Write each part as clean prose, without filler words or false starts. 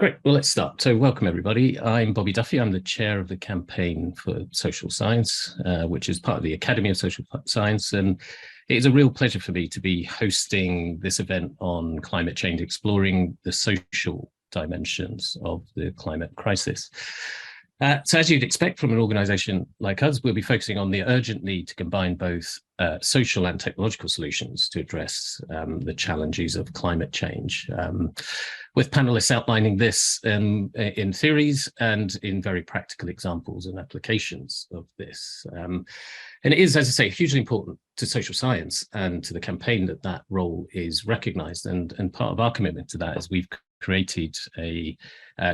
Great. Well, let's start. So welcome, everybody. I'm Bobby Duffy. I'm the chair of the campaign for social science, which is part of the Academy of Social Science. And it is a real pleasure for me to be hosting this event on climate change, exploring the social dimensions of the climate crisis. So as you'd expect from an organization like us, we'll be focusing on the urgent need to combine both social and technological solutions to address the challenges of climate change, with panelists outlining this in theories and in very practical examples and applications of this. And it is, as I say, hugely important to social science and to the campaign that that role is recognized. And part of our commitment to that is we've created a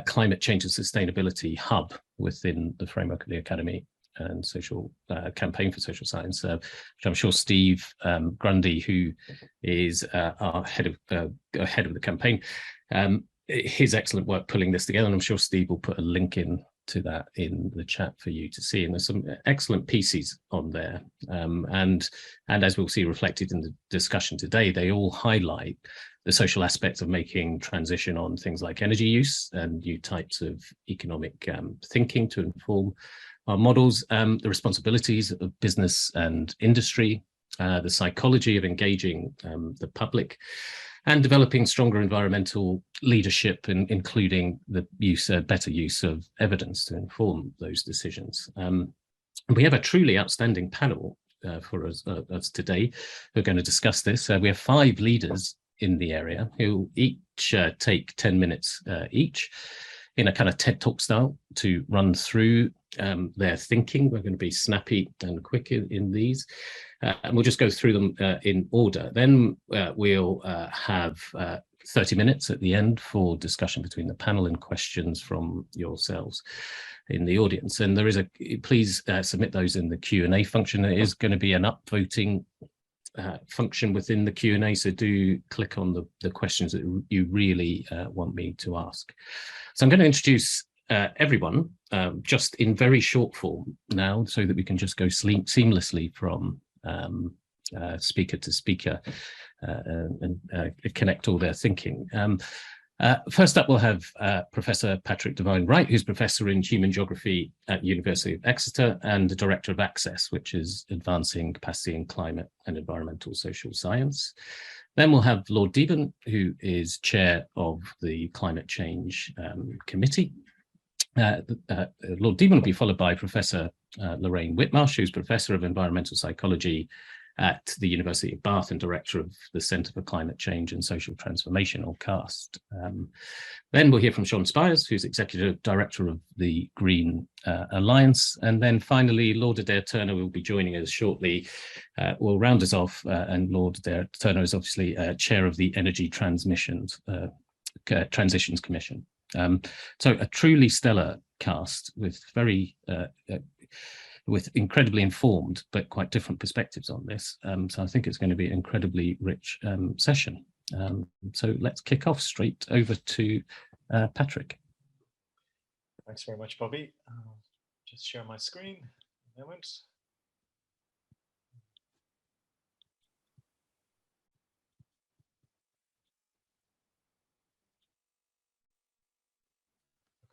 climate change and sustainability hub within the framework of the Academy and social campaign for social science, which I'm sure Steve Grundy, who is our head of the campaign, his excellent work pulling this together, and I'm sure Steve will put a link in to that in the chat for you to see. And there's some excellent pieces on there, and as we'll see reflected in the discussion today, they all highlight the social aspects of making transition on things like energy use and new types of economic thinking to inform our models, the responsibilities of business and industry, the psychology of engaging the public, and developing stronger environmental leadership, including the better use of evidence to inform those decisions. We have a truly outstanding panel for us today who are going to discuss this. We have 5 leaders in the area who each take 10 minutes each in a kind of TED Talk style to run through their thinking. We're going to be snappy and quick in these, and we'll just go through them in order. Then we'll have 30 minutes at the end for discussion between the panel and questions from yourselves in the audience. And there is please submit those in the Q&A function. There is going to be an upvoting function within the Q&A, so do click on the questions that you really want me to ask. So I'm going to introduce everyone just in very short form now, so that we can just go seamlessly from speaker to speaker and connect all their thinking. First up, we'll have Professor Patrick Devine-Wright, who's Professor in Human Geography at University of Exeter and the Director of Access, which is Advancing Capacity in Climate and Environmental Social Science. Then we'll have Lord Deben, who is Chair of the Climate Change Committee. Lord Deben will be followed by Professor Lorraine Whitmarsh, who's Professor of Environmental Psychology at the University of Bath and Director of the Centre for Climate Change and Social Transformation, or CAST. Then we'll hear from Sean Spires, who's Executive Director of the Green Alliance. And then finally, Lord Adair Turner will be joining us shortly. Will round us off, and Lord Adair Turner is obviously Chair of the Energy Transitions Commission. So a truly stellar cast with with incredibly informed but quite different perspectives on this. So I think it's going to be an incredibly rich session. So let's kick off straight over to Patrick. Thanks very much, Bobby. I'll just share my screen a moment.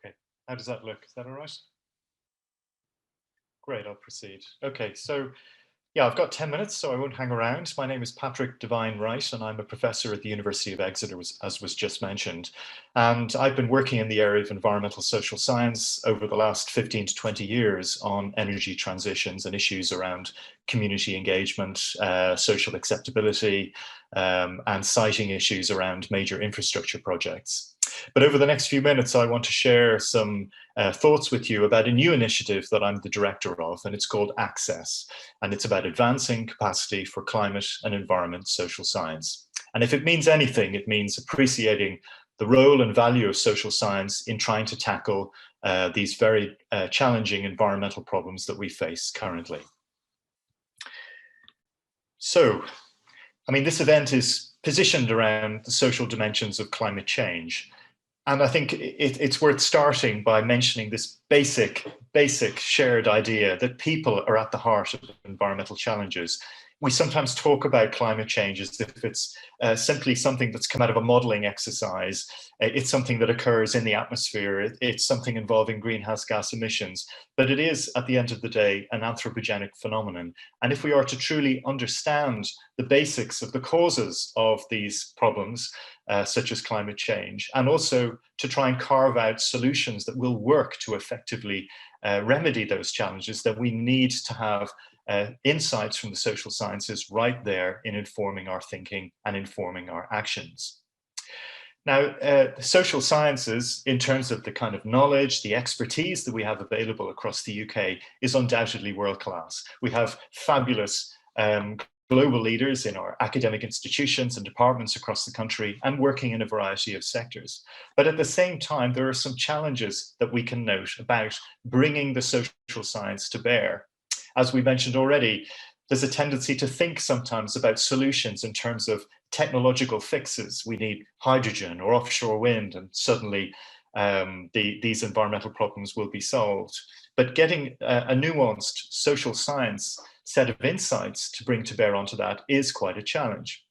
Okay, how does that look? Is that all right? Great, I'll proceed. Okay, so yeah, I've got 10 minutes, so I won't hang around. My name is Patrick Devine-Wright, and I'm a professor at the University of Exeter, as was just mentioned. And I've been working in the area of environmental social science over the last 15 to 20 years on energy transitions and issues around community engagement, social acceptability, and citing issues around major infrastructure projects. But over the next few minutes, I want to share some thoughts with you about a new initiative that I'm the director of, and it's called Access, and it's about advancing capacity for climate and environment social science. And if it means anything, it means appreciating the role and value of social science in trying to tackle these very challenging environmental problems that we face currently. So, I mean, this event is positioned around the social dimensions of climate change. And I think it's worth starting by mentioning this basic shared idea that people are at the heart of environmental challenges. We sometimes talk about climate change as if it's simply something that's come out of a modeling exercise. It's something that occurs in the atmosphere. It's something involving greenhouse gas emissions. But it is, at the end of the day, an anthropogenic phenomenon. And if we are to truly understand the basics of the causes of these problems, such as climate change, and also to try and carve out solutions that will work to effectively remedy those challenges, then we need to have insights from the social sciences right there in informing our thinking and informing our actions. Now, the social sciences, in terms of the kind of knowledge, the expertise that we have available across the UK, is undoubtedly world-class. We have fabulous global leaders in our academic institutions and departments across the country and working in a variety of sectors. But at the same time, there are some challenges that we can note about bringing the social science to bear. As we mentioned already, there's a tendency to think sometimes about solutions in terms of technological fixes. We need hydrogen or offshore wind, and suddenly these environmental problems will be solved. But getting a nuanced social science set of insights to bring to bear onto that is quite a challenge.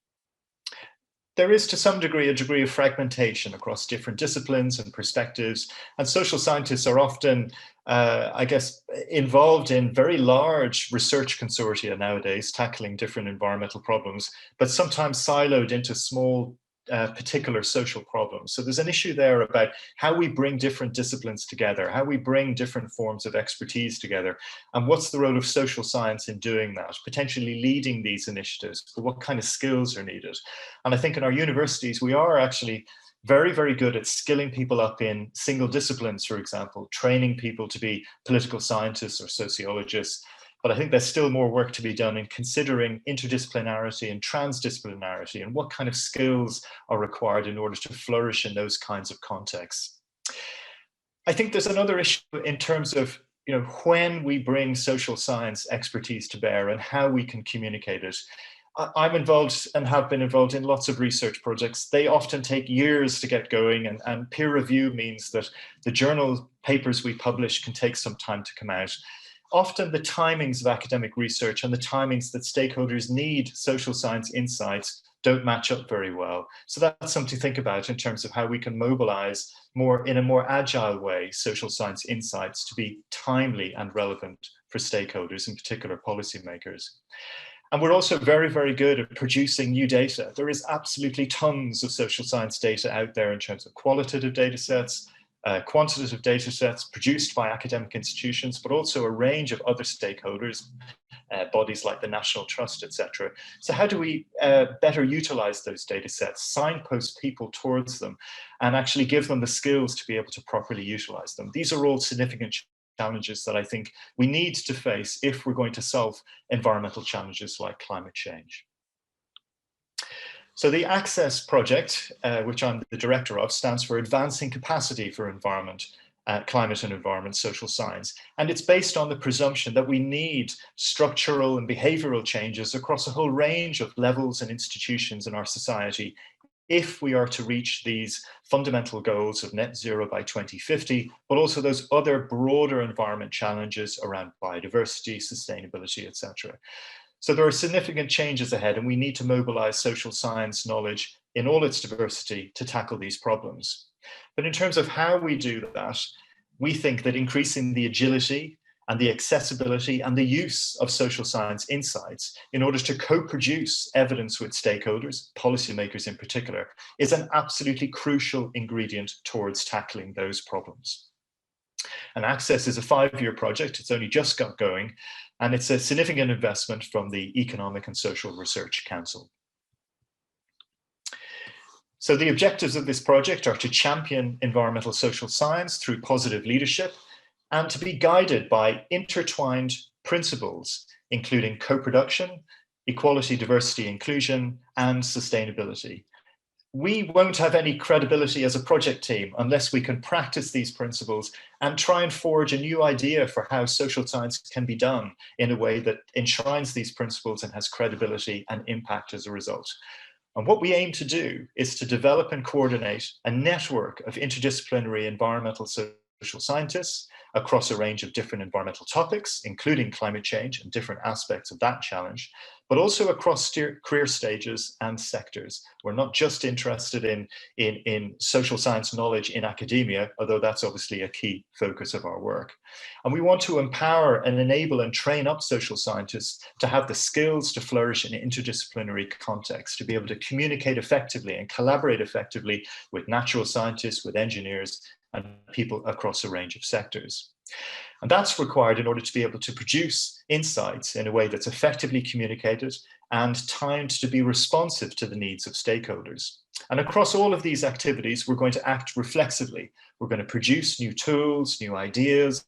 There is, to some degree, a degree of fragmentation across different disciplines and perspectives, and social scientists are often, I guess, involved in very large research consortia nowadays, tackling different environmental problems, but sometimes siloed into small particular social problems. So there's an issue there about how we bring different disciplines together, how we bring different forms of expertise together, and what's the role of social science in doing that, potentially leading these initiatives, but what kind of skills are needed. And I think in our universities, we are actually very, very good at skilling people up in single disciplines, for example, training people to be political scientists or sociologists. But I think there's still more work to be done in considering interdisciplinarity and transdisciplinarity and what kind of skills are required in order to flourish in those kinds of contexts. I think there's another issue in terms of when we bring social science expertise to bear and how we can communicate it. I'm involved and have been involved in lots of research projects. They often take years to get going, and peer review means that the journal papers we publish can take some time to come out. Often the timings of academic research and the timings that stakeholders need social science insights don't match up very well. So that's something to think about in terms of how we can mobilize in a more agile way social science insights to be timely and relevant for stakeholders, in particular policymakers. And we're also very, very good at producing new data. There is absolutely tons of social science data out there in terms of qualitative data sets, quantitative data sets produced by academic institutions, but also a range of other stakeholders, bodies like the National Trust, etc. So how do we better utilize those data sets, signpost people towards them, and actually give them the skills to be able to properly utilize them? These are all significant challenges that I think we need to face if we're going to solve environmental challenges like climate change. So the Access project, which I'm the director of, stands for Advancing Capacity for Climate and Environment Social Science. And it's based on the presumption that we need structural and behavioral changes across a whole range of levels and institutions in our society if we are to reach these fundamental goals of net zero by 2050, but also those other broader environment challenges around biodiversity, sustainability, etc. So there are significant changes ahead, and we need to mobilize social science knowledge in all its diversity to tackle these problems. But in terms of how we do that, we think that increasing the agility and the accessibility and the use of social science insights in order to co-produce evidence with stakeholders, policymakers in particular, is an absolutely crucial ingredient towards tackling those problems. And Access is a 5-year project. It's only just got going, and it's a significant investment from the Economic and Social Research Council. So the objectives of this project are to champion environmental social science through positive leadership and to be guided by intertwined principles, including co-production, equality, diversity, inclusion, and sustainability. We won't have any credibility as a project team unless we can practice these principles and try and forge a new idea for how social science can be done in a way that enshrines these principles and has credibility and impact as a result. And what we aim to do is to develop and coordinate a network of interdisciplinary environmental social scientists across a range of different environmental topics, including climate change and different aspects of that challenge, but also across career stages and sectors. We're not just interested in social science knowledge in academia, although that's obviously a key focus of our work. And we want to empower and enable and train up social scientists to have the skills to flourish in interdisciplinary contexts, to be able to communicate effectively and collaborate effectively with natural scientists, with engineers, and people across a range of sectors. And that's required in order to be able to produce insights in a way that's effectively communicated and timed to be responsive to the needs of stakeholders. And across all of these activities, we're going to act reflexively. We're going to produce new tools, new ideas,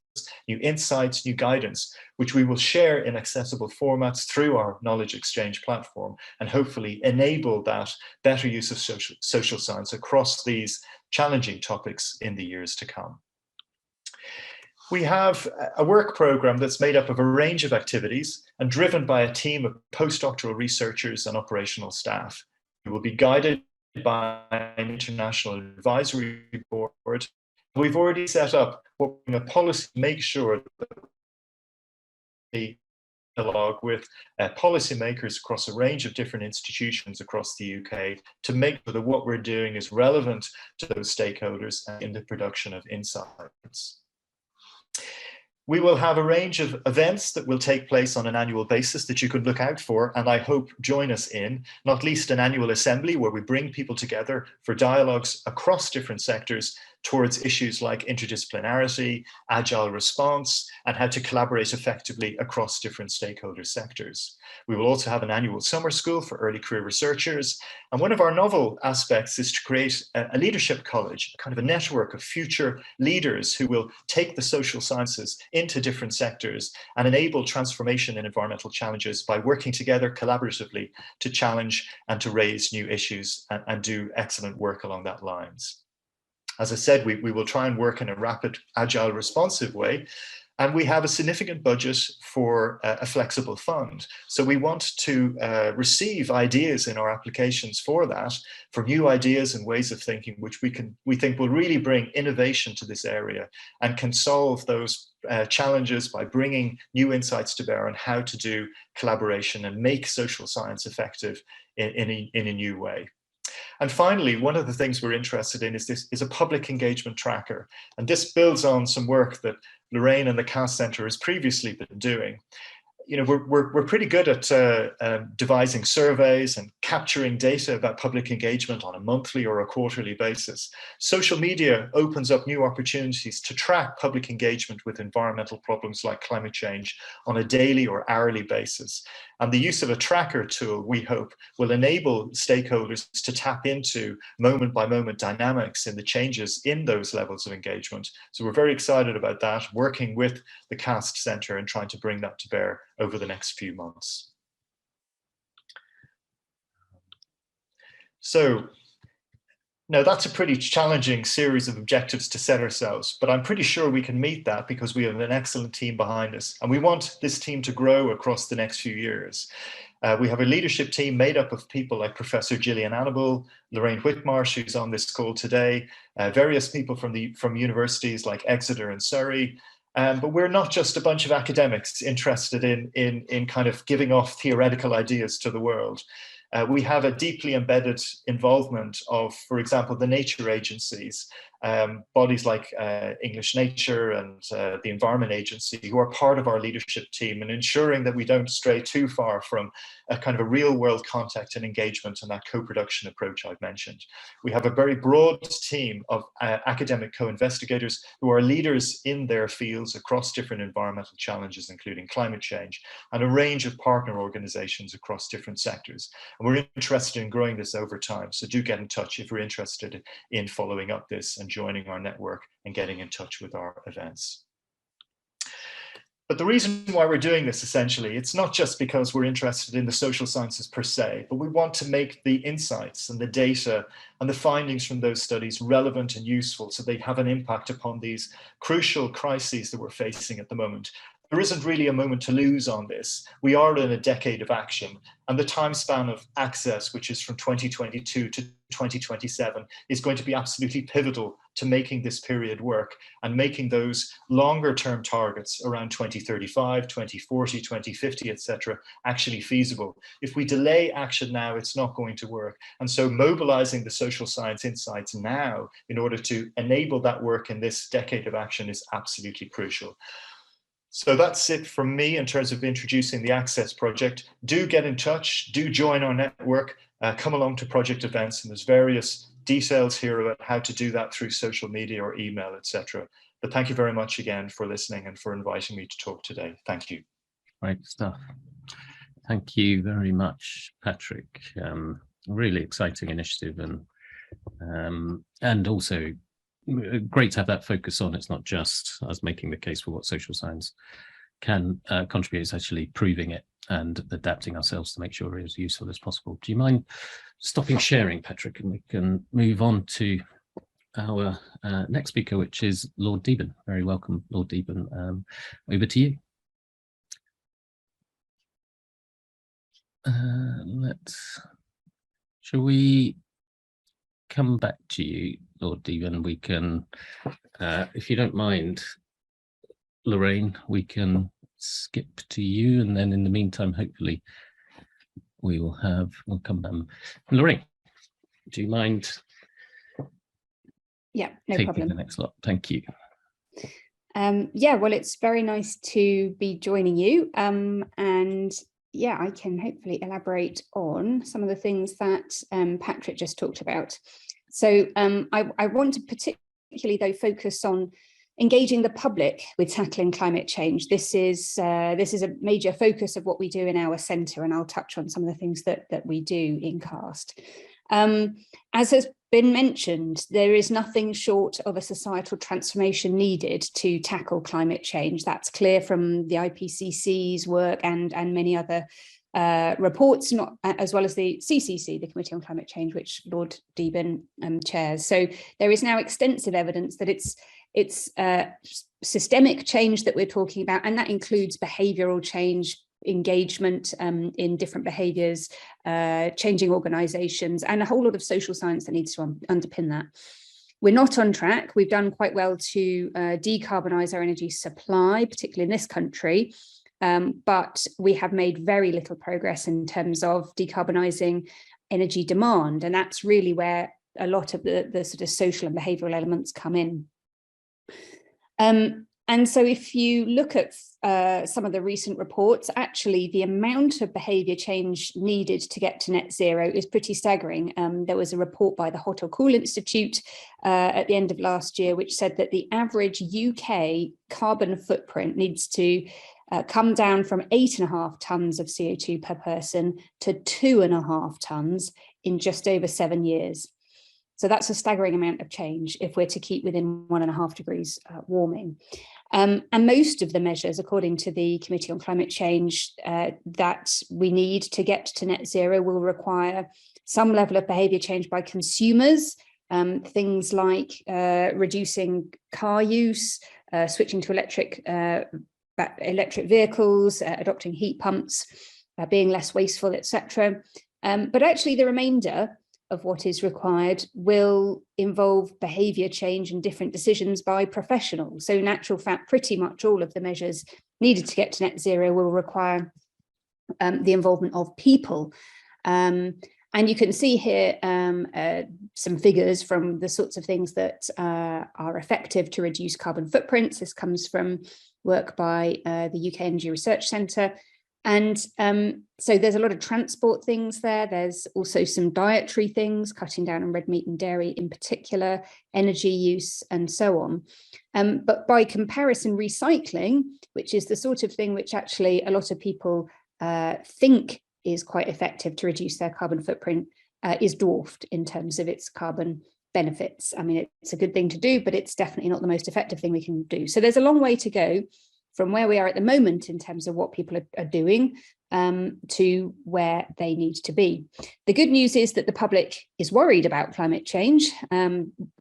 new insights, new guidance, which we will share in accessible formats through our knowledge exchange platform, and hopefully enable that better use of social science across these challenging topics in the years to come. We have a work program that's made up of a range of activities and driven by a team of postdoctoral researchers and operational staff. We will be guided by an international advisory board. We've already set up a policy to make sure that the dialogue with policymakers across a range of different institutions across the UK to make sure that what we're doing is relevant to those stakeholders in the production of insights. We will have a range of events that will take place on an annual basis that you can look out for, and I hope join us in, not least an annual assembly where we bring people together for dialogues across different sectors towards issues like interdisciplinarity, agile response, and how to collaborate effectively across different stakeholder sectors. We will also have an annual summer school for early career researchers. And one of our novel aspects is to create a leadership college, kind of a network of future leaders who will take the social sciences into different sectors and enable transformation in environmental challenges by working together collaboratively to challenge and to raise new issues and do excellent work along that lines. As I said, we will try and work in a rapid, agile, responsive way. And we have a significant budget for a flexible fund. So we want to receive ideas in our applications for that, for new ideas and ways of thinking, which we think will really bring innovation to this area and can solve those challenges by bringing new insights to bear on how to do collaboration and make social science effective in a new way. And finally, one of the things we're interested in is a public engagement tracker. And this builds on some work that Lorraine and the CAST Centre has previously been doing. You know, we're pretty good at devising surveys and capturing data about public engagement on a monthly or a quarterly basis. Social media opens up new opportunities to track public engagement with environmental problems like climate change on a daily or hourly basis. And the use of a tracker tool, we hope, will enable stakeholders to tap into moment-by-moment dynamics in the changes in those levels of engagement. So we're very excited about that, working with the CAST Centre and trying to bring that to bear over the next few months. So now that's a pretty challenging series of objectives to set ourselves, but I'm pretty sure we can meet that because we have an excellent team behind us, and we want this team to grow across the next few years. We have a leadership team made up of people like Professor Gillian Annable, Lorraine Whitmarsh, who's on this call today, various people from universities like Exeter and Surrey. But we're not just a bunch of academics interested in kind of giving off theoretical ideas to the world. We have a deeply embedded involvement of, for example, the nature agencies, bodies like English Nature and the Environment Agency, who are part of our leadership team, and ensuring that we don't stray too far from a kind of a real world contact and engagement and that co-production approach I've mentioned. We have a very broad team of academic co-investigators who are leaders in their fields across different environmental challenges, including climate change, and a range of partner organizations across different sectors. And we're interested in growing this over time. So do get in touch if you're interested in following up this and joining our network and getting in touch with our events. But the reason why we're doing this, essentially, it's not just because we're interested in the social sciences per se, but we want to make the insights and the data and the findings from those studies relevant and useful so they have an impact upon these crucial crises that we're facing at the moment. There isn't really a moment to lose on this. We are in a decade of action, and the time span of access, which is from 2022 to 2027, is going to be absolutely pivotal to making this period work and making those longer term targets around 2035, 2040, 2050, etc., actually feasible. If we delay action now, it's not going to work. And so mobilizing the social science insights now in order to enable that work in this decade of action is absolutely crucial. So that's it from me in terms of introducing the Access project. Do get in touch, do join our network, come along to project events, and there's various details here about how to do that through social media or email, etc. But thank you very much again for listening and for inviting me to talk today. Thank you. Great stuff. Thank you very much, Patrick. Really exciting initiative, and also great to have that focus on. It's not just us making the case for what social science can contribute, it's actually proving it and adapting ourselves to make sure we're as useful as possible. Do you mind stopping sharing, Patrick, and we can move on to our next speaker, which is Lord Deben. Very welcome, Lord Deben. Over to you. Shall we come back to you, Lord Deben? We can, if you don't mind, Lorraine, we can skip to you, and then in the meantime, hopefully, we'll come back. Lorraine, do you mind? Yeah, no taking problem. The next lot. Thank you. Yeah, well, it's very nice to be joining you, and yeah, I can hopefully elaborate on some of the things that Patrick just talked about. So I want to particularly, though, focus on engaging the public with tackling climate change. This is a major focus of what we do in our centre, and I'll touch on some of the things that we do in CAST. As has been mentioned, there is nothing short of a societal transformation needed to tackle climate change. That's clear from the IPCC's work and many other reports, as well as the CCC, the Committee on Climate Change, which Lord Deben chairs. So there is now extensive evidence that it's systemic change that we're talking about, and that includes behavioural change, engagement in different behaviours, changing organisations, and a whole lot of social science that needs to underpin that. We're not on track. We've done quite well to decarbonise our energy supply, particularly in this country, but we have made very little progress in terms of decarbonising energy demand, and that's really where a lot of the sort of social and behavioural elements come in. And so if you look at some of the recent reports, actually the amount of behaviour change needed to get to net zero is pretty staggering. There was a report by the Hot or Cool Institute at the end of last year, which said that the average UK carbon footprint needs to come down from 8.5 tonnes of CO2 per person to 2.5 tonnes in just over 7 years. So that's a staggering amount of change if we're to keep within 1.5 degrees warming. And most of the measures, according to the Committee on Climate Change, that we need to get to net zero will require some level of behaviour change by consumers, things like reducing car use, switching to electric vehicles, adopting heat pumps, being less wasteful, etc. But actually the remainder of what is required will involve behaviour change and different decisions by professionals. So in actual fact, pretty much all of the measures needed to get to net zero will require the involvement of people. And you can see here some figures from the sorts of things that are effective to reduce carbon footprints. This comes from work by the UK Energy Research Centre. And so there's a lot of transport things there. There's also some dietary things, cutting down on red meat and dairy in particular, energy use and so on. But by comparison, recycling, which is the sort of thing which actually a lot of people think is quite effective to reduce their carbon footprint, is dwarfed in terms of its carbon benefits. I mean, it's a good thing to do, but it's definitely not the most effective thing we can do. So there's a long way to go from where we are at the moment in terms of what people are doing to where they need to be. The good news is that the public is worried about climate change.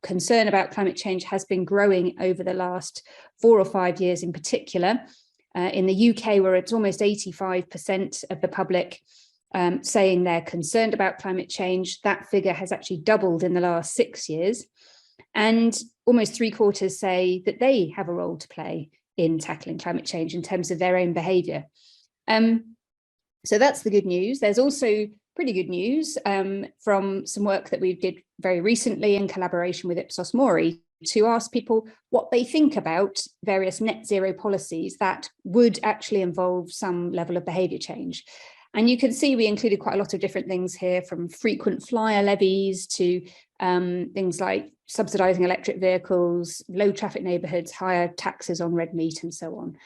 Concern about climate change has been growing over the last 4 or 5 years in particular. In the UK, where it's almost 85% of the public saying they're concerned about climate change, that figure has actually doubled in the last 6 years. And almost 3/4 say that they have a role to play in tackling climate change in terms of their own behaviour. So that's the good news. There's also pretty good news from some work that we did very recently in collaboration with Ipsos Mori to ask people what they think about various net zero policies that would actually involve some level of behaviour change. And you can see we included quite a lot of different things here, from frequent flyer levies to things like subsidising electric vehicles, low traffic neighbourhoods, higher taxes on red meat and so on.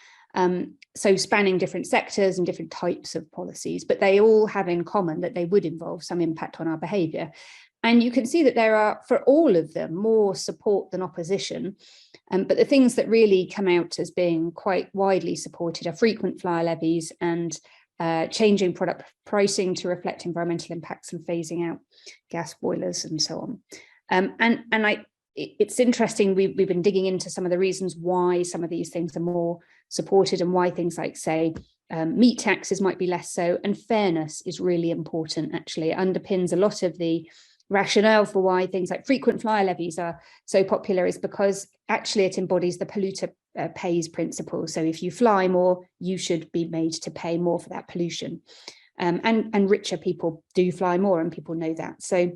So spanning different sectors and different types of policies, but they all have in common that they would involve some impact on our behaviour. And you can see that there are, for all of them, more support than opposition. But the things that really come out as being quite widely supported are frequent flyer levies and changing product pricing to reflect environmental impacts and phasing out gas boilers and so on. It's interesting, we've been digging into some of the reasons why some of these things are more supported and why things like, say, meat taxes might be less so. And fairness is really important, actually. It underpins a lot of the rationale for why things like frequent flyer levies are so popular, is because actually it embodies the polluter pays principle. So if you fly more, you should be made to pay more for that pollution. And richer people do fly more, and people know that. So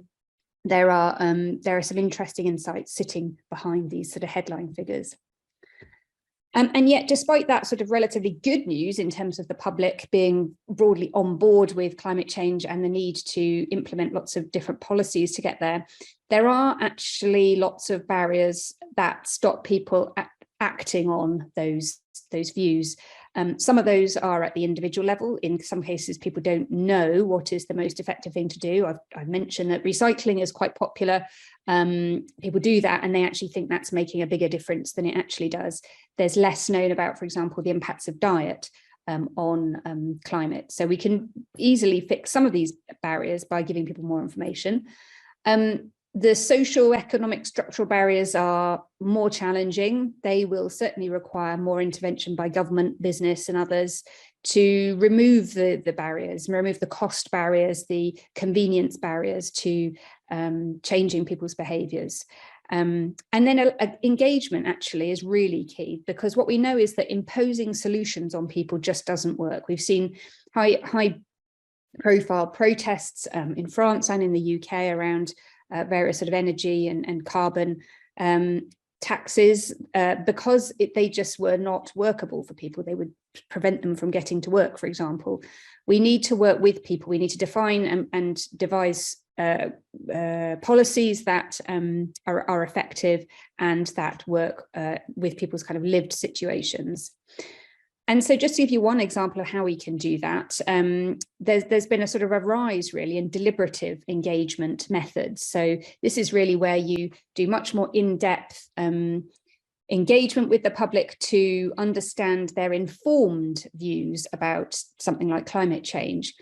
there are some interesting insights sitting behind these sort of headline figures. And yet, despite that sort of relatively good news in terms of the public being broadly on board with climate change and the need to implement lots of different policies to get there, there are actually lots of barriers that stop people acting on those views. Some of those are at the individual level. In some cases, people don't know what is the most effective thing to do. I've mentioned that recycling is quite popular. People do that and they actually think that's making a bigger difference than it actually does. There's less known about, for example, the impacts of diet on climate. So we can easily fix some of these barriers by giving people more information. The socio-economic structural barriers are more challenging. They will certainly require more intervention by government, business and others to remove the barriers, remove the cost barriers, the convenience barriers to changing people's behaviours. And then engagement actually is really key, because what we know is that imposing solutions on people just doesn't work. We've seen high profile protests in France and in the UK around various sort of energy and carbon taxes because they just were not workable for people. They would prevent them from getting to work, for example. We need to work with people. We need to define and devise policies that are effective and that work with people's kind of lived situations. And so just to give you one example of how we can do that, there's been a sort of a rise really in deliberative engagement methods. So this is really where you do much more in-depth engagement with the public to understand their informed views about something like climate change.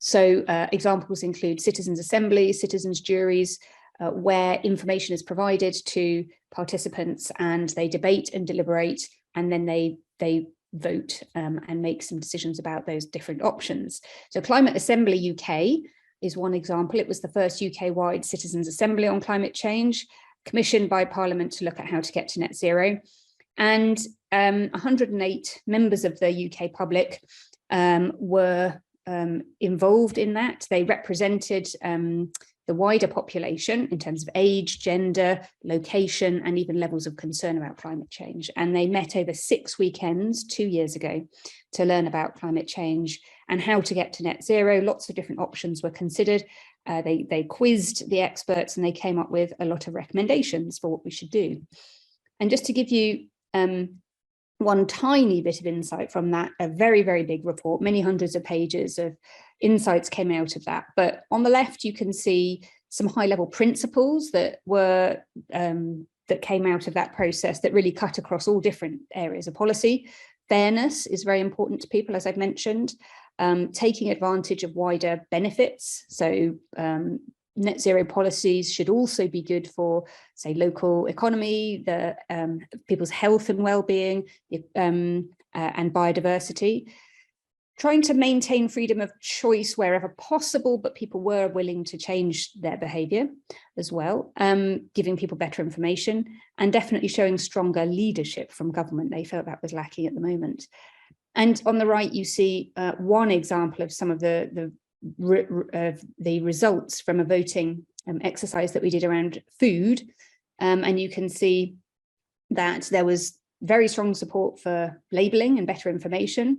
So examples include citizens' assemblies, citizens' juries, where information is provided to participants and they debate and deliberate, and then they vote and make some decisions about those different options. So Climate Assembly UK is one example. It was the first UK-wide citizens' assembly on climate change, commissioned by Parliament to look at how to get to net zero. And 108 members of the UK public were involved in that. They represented the wider population in terms of age, gender, location, and even levels of concern about climate change. And they met over 6 weekends 2 years ago to learn about climate change and how to get to net zero. Lots of different options were considered. They quizzed the experts and they came up with a lot of recommendations for what we should do. And just to give you one tiny bit of insight from that, a very, very big report, many hundreds of pages of insights came out of that. But on the left, you can see some high-level principles that were that came out of that process that really cut across all different areas of policy. Fairness is very important to people, as I've mentioned. Taking advantage of wider benefits. So net zero policies should also be good for, say, local economy, the people's health and well-being, and biodiversity. trying to maintain freedom of choice wherever possible, but people were willing to change their behaviour as well, giving people better information, and definitely showing stronger leadership from government. They felt that was lacking at the moment. And on the right, you see one example of some of the results from a voting exercise that we did around food. And you can see that there was very strong support for labelling and better information.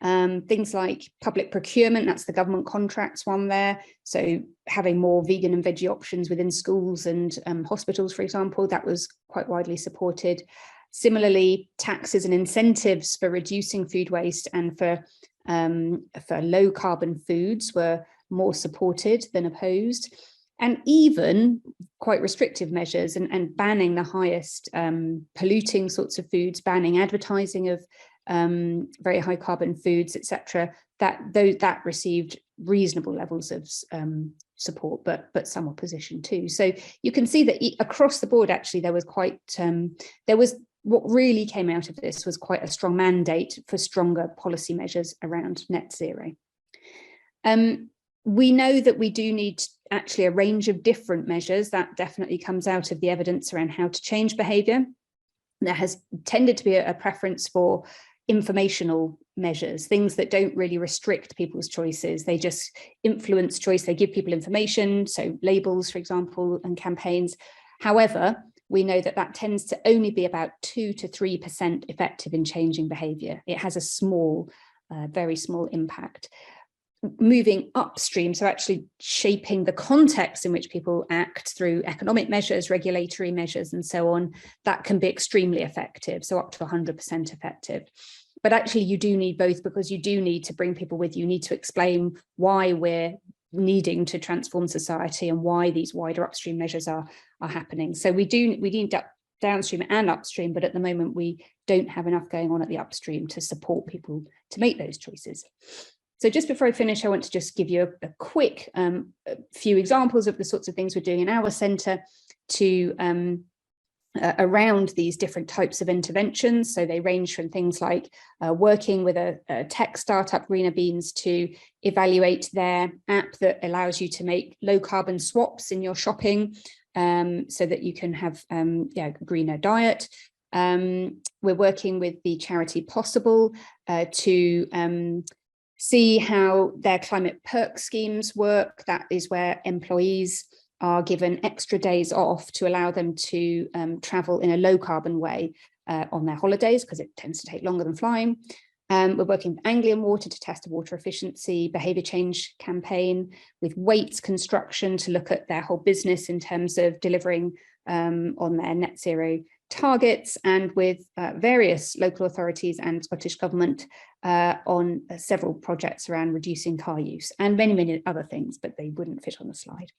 Things like public procurement, that's the government contracts one there. So having more vegan and veggie options within schools and hospitals, for example, that was quite widely supported. Similarly, taxes and incentives for reducing food waste and for low carbon foods were more supported than opposed. And even quite restrictive measures and banning the highest polluting sorts of foods, banning advertising of very high carbon foods, etc. That received reasonable levels of support, but some opposition too. So you can see that across the board, actually, there was what really came out of this was quite a strong mandate for stronger policy measures around net zero. We know that we do need actually a range of different measures. That definitely comes out of the evidence around how to change behaviour. There has tended to be a preference for informational measures, things that don't really restrict people's choices. They just influence choice. They give people information, so labels, for example, and campaigns. However, we know that tends to only be about 2 to 3% effective in changing behaviour. It has a small, very small impact. Moving upstream, so actually shaping the context in which people act through economic measures, regulatory measures, and so on, that can be extremely effective, so up to 100% effective. But actually you do need both, because you do need to bring people with you. You need to explain why we're needing to transform society and why these wider upstream measures are happening. So we need downstream and upstream, but at the moment we don't have enough going on at the upstream to support people to make those choices. So just before I finish, I want to just give you a quick few examples of the sorts of things we're doing in our centre to around these different types of interventions. So they range from things like working with a tech startup, Greener Beans, to evaluate their app that allows you to make low carbon swaps in your shopping so that you can have a greener diet. We're working with the charity Possible to see how their climate perk schemes work. That is where employees are given extra days off to allow them to travel in a low carbon way on their holidays, because it tends to take longer than flying. We're working with Anglian Water to test a water efficiency behaviour change campaign, with Waits Construction to look at their whole business in terms of delivering on their net zero targets, and with various local authorities and Scottish Government on several projects around reducing car use, and many, many other things, but they wouldn't fit on the slide.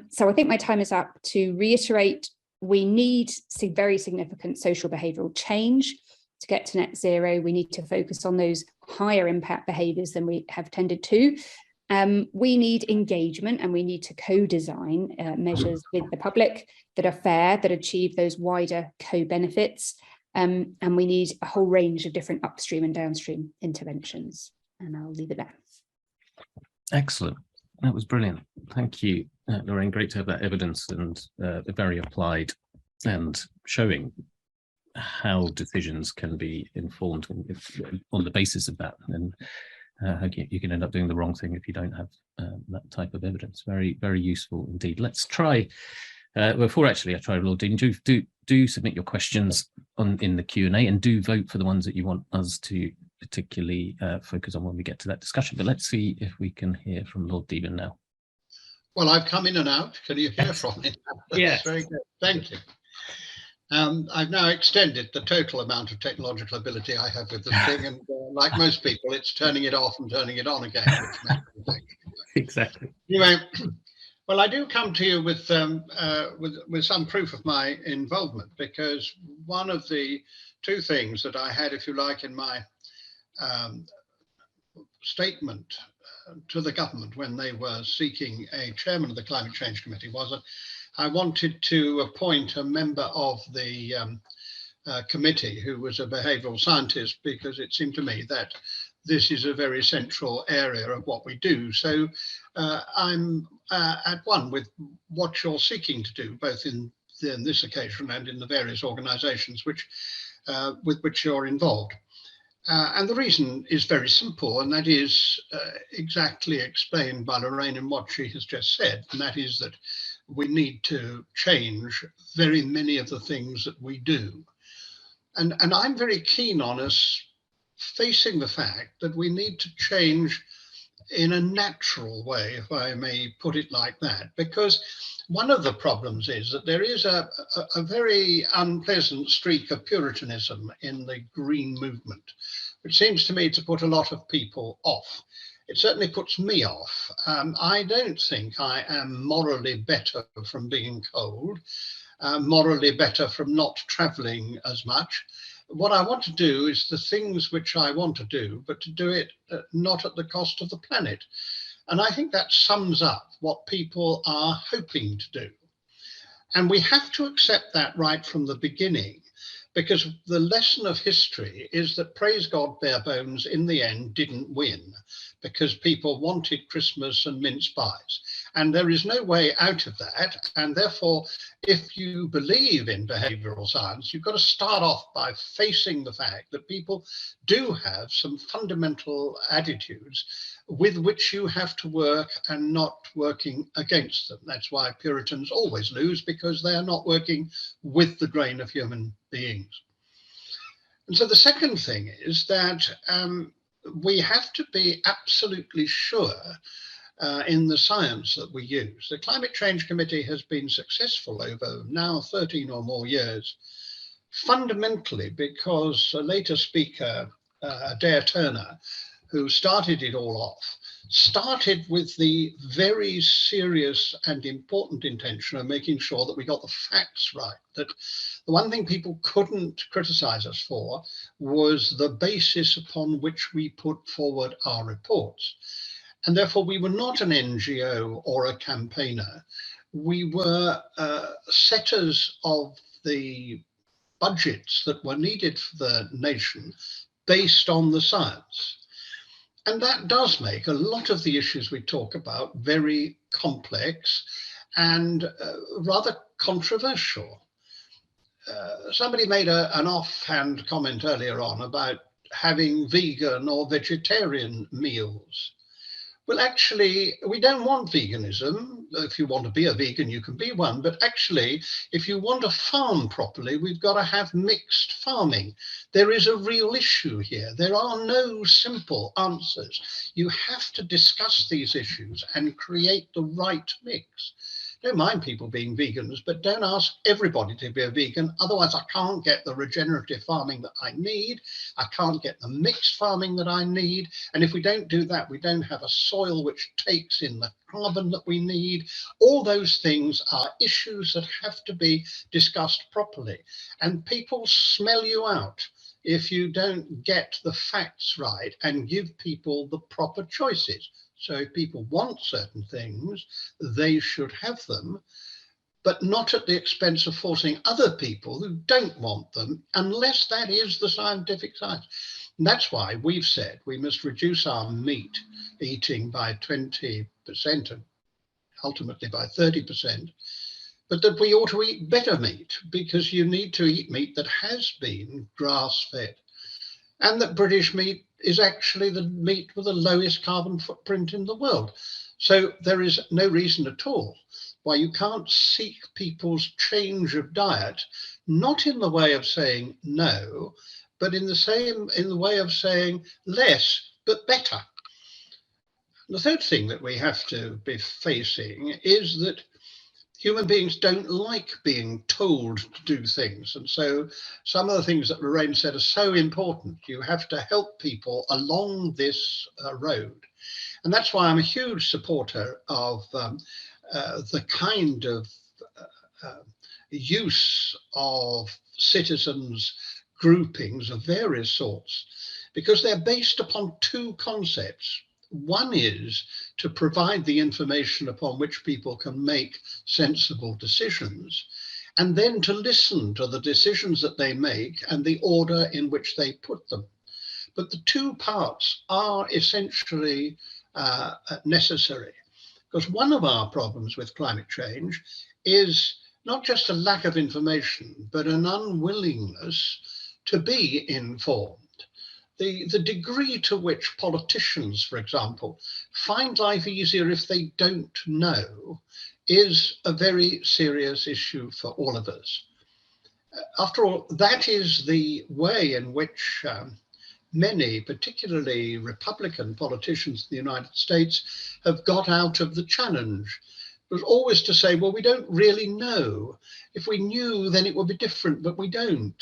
So I think my time is up. To reiterate, we need very significant social behavioural change to get to net zero. We need to focus on those higher impact behaviours than we have tended to. We need engagement, and we need to co-design measures with the public that are fair, that achieve those wider co-benefits. And we need a whole range of different upstream and downstream interventions. And I'll leave it there. Excellent. That was brilliant. Thank you, Lorraine. Great to have that evidence, and very applied, and showing how decisions can be informed on the basis of that. And you can end up doing the wrong thing if you don't have that type of evidence. Very, very useful indeed. Let's try, before actually I try, Lord Dean, do submit your questions in the Q&A, and do vote for the ones that you want us to particularly focus on when we get to that discussion. But let's see if we can hear from Lord Deben now. Well, I've come in and out. Can you hear from me? Yes. Very good. Thank you. I've now extended the total amount of technological ability I have with this thing, and like most people, it's turning it off and turning it on again, which makes me think. Exactly. Anyway, well, I do come to you with some proof of my involvement, because one of the two things that I had, if you like, in my statement to the government when they were seeking a chairman of the Climate Change Committee was that I wanted to appoint a member of the committee who was a behavioural scientist, because it seemed to me that this is a very central area of what we do. So I'm at one with what you're seeking to do, both in this occasion and in the various organisations with which you're involved. And the reason is very simple, and that is exactly explained by Lorraine in what she has just said, and that is that we need to change very many of the things that we do. And I'm very keen on us facing the fact that we need to change in a natural way, if I may put it like that, because one of the problems is that there is a very unpleasant streak of Puritanism in the Green movement, which seems to me to put a lot of people off. It certainly puts me off. I don't think I am morally better from being cold, morally better from not travelling as much. What I want to do is the things which I want to do, but to do it not at the cost of the planet. And I think that sums up what people are hoping to do. And we have to accept that right from the beginning, because the lesson of history is that, praise God, bare bones in the end didn't win, because people wanted Christmas and mince pies. And there is no way out of that. And therefore, if you believe in behavioural science, you've got to start off by facing the fact that people do have some fundamental attitudes with which you have to work, and not working against them. That's why Puritans always lose, because they are not working with the grain of human beings. And so the second thing is that we have to be absolutely sure in the science that we use. The Climate Change Committee has been successful over now 13 or more years, fundamentally because a later speaker, Adair, who started it all off, started with the very serious and important intention of making sure that we got the facts right. That the one thing people couldn't criticize us for was the basis upon which we put forward our reports. And therefore, we were not an NGO or a campaigner. We were setters of the budgets that were needed for the nation based on the science. And that does make a lot of the issues we talk about very complex and rather controversial. Somebody made an offhand comment earlier on about having vegan or vegetarian meals. Well, actually, we don't want veganism. If you want to be a vegan, you can be one. But actually, if you want to farm properly, we've got to have mixed farming. There is a real issue here. There are no simple answers. You have to discuss these issues and create the right mix. Don't mind people being vegans, but don't ask everybody to be a vegan. Otherwise, I can't get the regenerative farming that I need. I can't get the mixed farming that I need. And if we don't do that, we don't have a soil which takes in the carbon that we need. All those things are issues that have to be discussed properly. And people smell you out if you don't get the facts right and give people the proper choices. So if people want certain things, they should have them, but not at the expense of forcing other people who don't want them, unless that is the scientific science. And that's why we've said we must reduce our meat eating by 20% and ultimately by 30%, but that we ought to eat better meat, because you need to eat meat that has been grass-fed, and that British meat is actually the meat with the lowest carbon footprint in the world. So there is no reason at all why you can't seek people's change of diet, not in the way of saying no, but in the way of saying less, but better. The third thing that we have to be facing is that human beings don't like being told to do things. And so some of the things that Lorraine said are so important. You have to help people along this road. And that's why I'm a huge supporter of the kind of use of citizens' groupings of various sorts, because they're based upon two concepts. One is to provide the information upon which people can make sensible decisions, and then to listen to the decisions that they make and the order in which they put them. But the two parts are essentially necessary, because one of our problems with climate change is not just a lack of information, but an unwillingness to be informed. The degree to which politicians, for example, find life easier if they don't know is a very serious issue for all of us. After all, that is the way in which many, particularly Republican politicians in the United States, have got out of the challenge. It was always to say, well, we don't really know. If we knew, then it would be different, but we don't.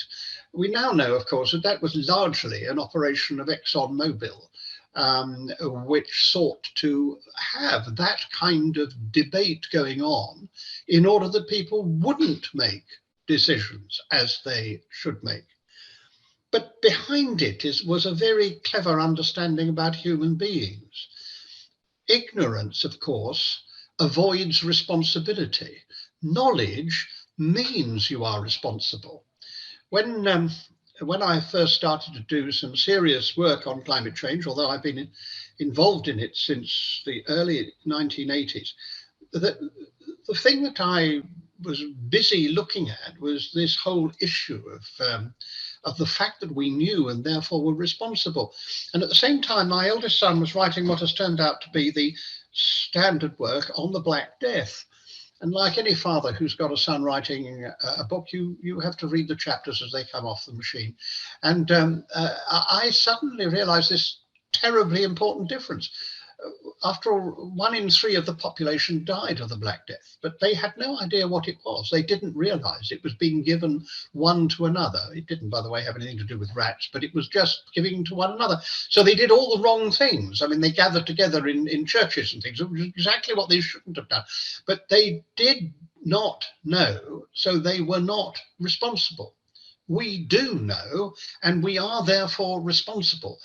We now know, of course, that that was largely an operation of ExxonMobil, which sought to have that kind of debate going on in order that people wouldn't make decisions as they should make. But behind it was a very clever understanding about human beings. Ignorance, of course, avoids responsibility. Knowledge means you are responsible. When I first started to do some serious work on climate change, although I've been involved in it since the early 1980s, the thing that I was busy looking at was this whole issue of the fact that we knew and therefore were responsible. And at the same time, my eldest son was writing what has turned out to be the standard work on the Black Death. And like any father who's got a son writing a book, you have to read the chapters as they come off the machine. And I suddenly realized this terribly important difference. After all, 1 in 3 of the population died of the Black Death, but they had no idea what it was. They didn't realize it was being given one to another. It didn't, by the way, have anything to do with rats, but it was just giving to one another. So they did all the wrong things. I mean, they gathered together in churches and things, which is exactly what they shouldn't have done. But they did not know, so they were not responsible. We do know, and we are therefore responsible.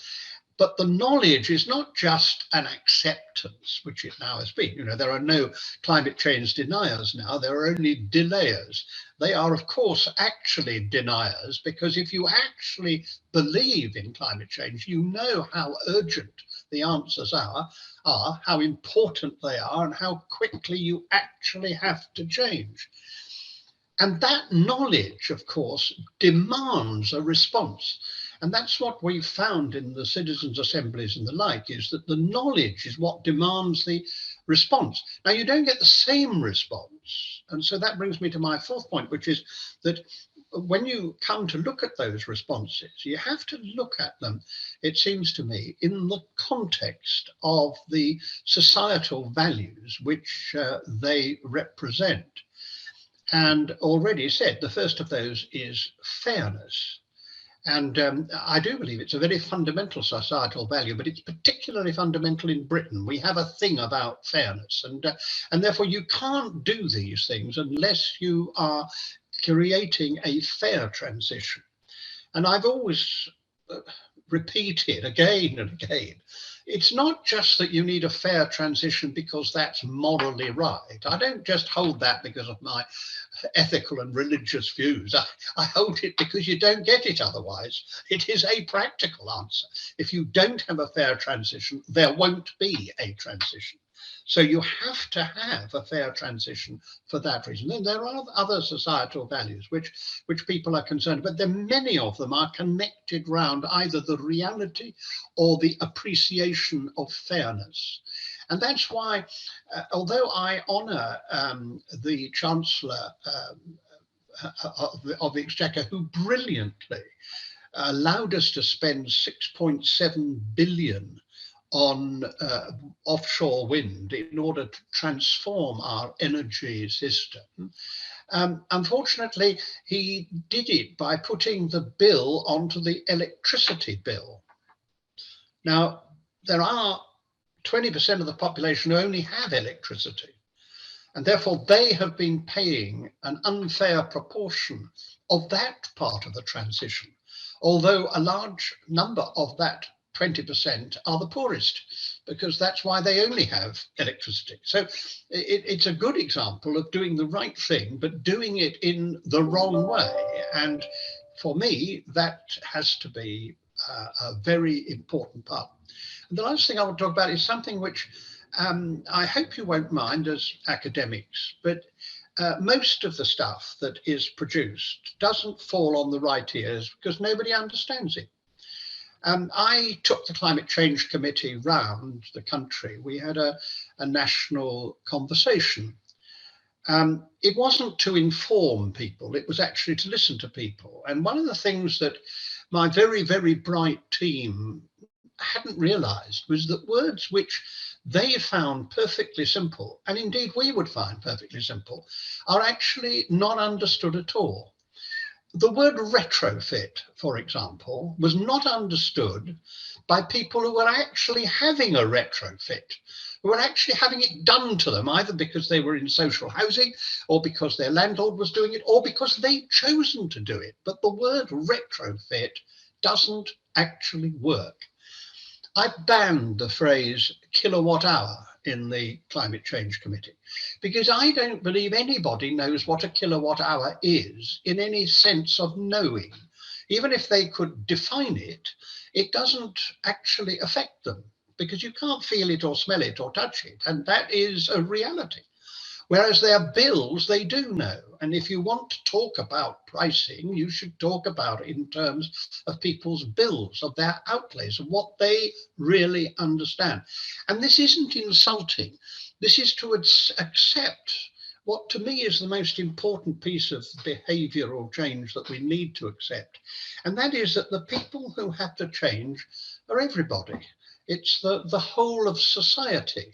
But the knowledge is not just an acceptance, which it now has been. You know, there are no climate change deniers now, there are only delayers. They are, of course, actually deniers, because if you actually believe in climate change, you know how urgent the answers are, how important they are, and how quickly you actually have to change. And that knowledge, of course, demands a response. And that's what we've found in the citizens' assemblies and the like, is that the knowledge is what demands the response. Now, you don't get the same response. And so that brings me to my fourth point, which is that when you come to look at those responses, you have to look at them, it seems to me, in the context of the societal values which they represent. And already said, the first of those is fairness. And I do believe it's a very fundamental societal value, but it's particularly fundamental in Britain. We have a thing about fairness, and therefore you can't do these things unless you are creating a fair transition. And I've always repeated again and again, it's not just that you need a fair transition because that's morally right. I don't just hold that because of my ethical and religious views. I hold it because you don't get it otherwise. It is a practical answer. If you don't have a fair transition, there won't be a transition. So you have to have a fair transition for that reason. And there are other societal values which people are concerned, but many of them are connected round either the reality or the appreciation of fairness. And that's why, although I honour the Chancellor of the Exchequer, who brilliantly allowed us to spend 6.7 billion on offshore wind in order to transform our energy system. Unfortunately, he did it by putting the bill onto the electricity bill. Now, there are 20% of the population who only have electricity, and therefore they have been paying an unfair proportion of that part of the transition, although a large number of that 20% are the poorest, because that's why they only have electricity. So it's a good example of doing the right thing, but doing it in the wrong way. And for me, that has to be a very important part. And the last thing I want to talk about is something which I hope you won't mind as academics, but most of the stuff that is produced doesn't fall on the right ears because nobody understands it. I took the Climate Change Committee round the country. We had a national conversation. It wasn't to inform people, it was actually to listen to people. And one of the things that my very, very bright team hadn't realized was that words which they found perfectly simple, and indeed we would find perfectly simple, are actually not understood at all. The word retrofit, for example, was not understood by people who were actually having a retrofit, who were actually having it done to them, either because they were in social housing or because their landlord was doing it or because they'd chosen to do it. But the word retrofit doesn't actually work. I banned the phrase kilowatt hour in the Climate Change Committee because I don't believe anybody knows what a kilowatt hour is in any sense of knowing. Even if they could define it, it doesn't actually affect them because you can't feel it or smell it or touch it. And that is a reality. Whereas their bills, they do know. And if you want to talk about pricing, you should talk about it in terms of people's bills, of their outlays, of what they really understand. And this isn't insulting. This is to accept what to me is the most important piece of behavioral change that we need to accept. And that is that the people who have to change are everybody. It's the whole of society.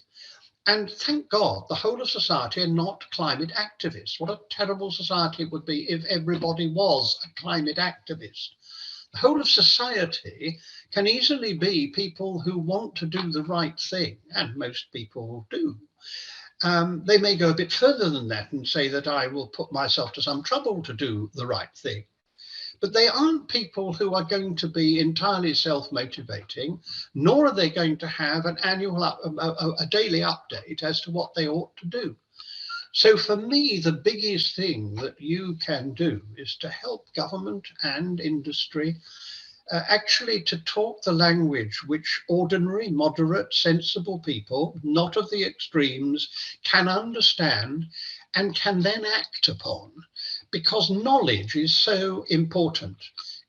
And thank God, the whole of society are not climate activists. What a terrible society it would be if everybody was a climate activist. The whole of society can easily be people who want to do the right thing, and most people do. They may go a bit further than that and say that I will put myself to some trouble to do the right thing. But they aren't people who are going to be entirely self-motivating, nor are they going to have an annual, a daily update as to what they ought to do. So for me, the biggest thing that you can do is to help government and industry actually to talk the language which ordinary, moderate, sensible people, not of the extremes, can understand and can then act upon, because knowledge is so important.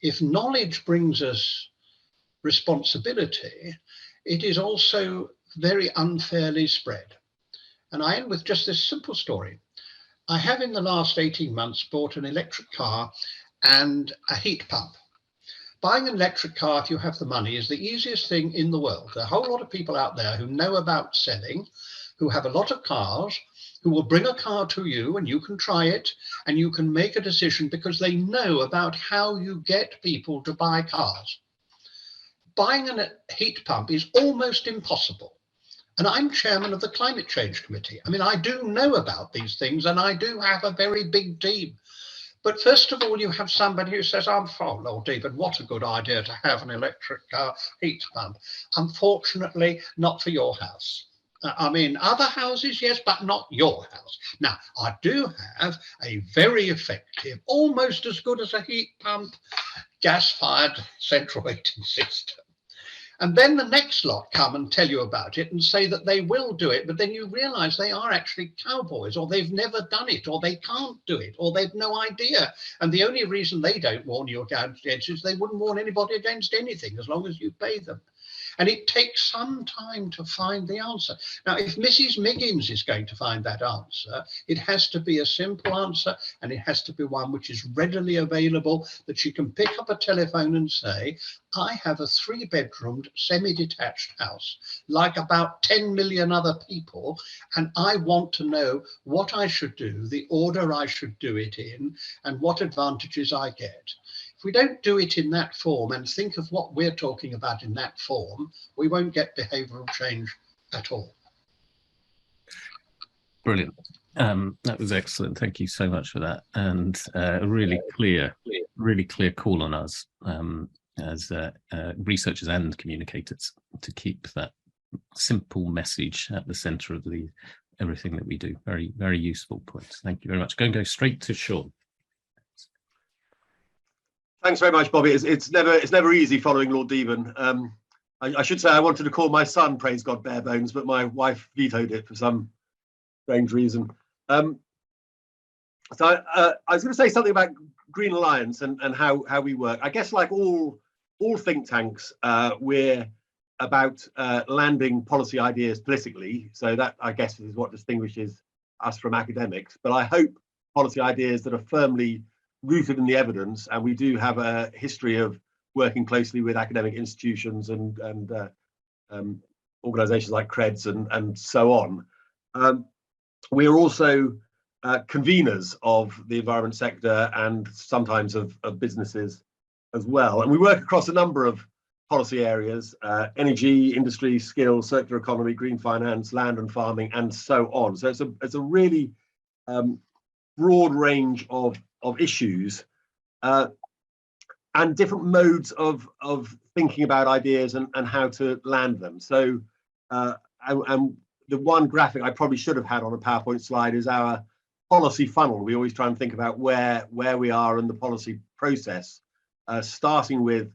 If knowledge brings us responsibility, it is also very unfairly spread. And I end with just this simple story. I have in the last 18 months bought an electric car and a heat pump. Buying an electric car, if you have the money, is the easiest thing in the world. There are a whole lot of people out there who know about selling, who have a lot of cars, who will bring a car to you and you can try it and you can make a decision because they know about how you get people to buy cars. Buying a heat pump is almost impossible. And I'm chairman of the Climate Change Committee. I mean, I do know about these things and I do have a very big team. But first of all, you have somebody who says, oh, Lord Deben, what a good idea to have an electric heat pump. Unfortunately, not for your house. I mean, other houses, yes, but not your house. Now, I do have a very effective, almost as good as a heat pump, gas-fired central heating system. And then the next lot come and tell you about it and say that they will do it, but then you realize they are actually cowboys, or they've never done it, or they can't do it, or they've no idea. And the only reason they don't warn you against it is they wouldn't warn anybody against anything as long as you pay them. And it takes some time to find the answer. Now, if Mrs. Miggins is going to find that answer, it has to be a simple answer, and it has to be one which is readily available, that she can pick up a telephone and say, I have a 3-bedroomed semi-detached house, like about 10 million other people, and I want to know what I should do, the order I should do it in, and what advantages I get. If we don't do it in that form and think of what we're talking about in that form, we won't get behavioural change at all. Brilliant. That was excellent. Thank you so much for that. And a really clear call on us as researchers and communicators to keep that simple message at the centre of everything that we do. Very, very useful points. Thank you very much. Go straight to Sean. Thanks very much, Bobby. It's never easy following Lord Deben. I should say I wanted to call my son, praise God, bare bones, but my wife vetoed it for some strange reason. So I was going to say something about Green Alliance and how we work. I guess like all think tanks, we're about landing policy ideas politically. So that, I guess, is what distinguishes us from academics. But I hope policy ideas that are firmly rooted in the evidence, and we do have a history of working closely with academic institutions and organisations like CREDS and so on. We're also conveners of the environment sector and sometimes of businesses as well. And we work across a number of policy areas: energy, industry, skills, circular economy, green finance, land and farming, and so on. So it's a really broad range of issues and different modes of thinking about ideas and how to land them. So and the one graphic I probably should have had on a PowerPoint slide is our policy funnel. We always try and think about where we are in the policy process, starting with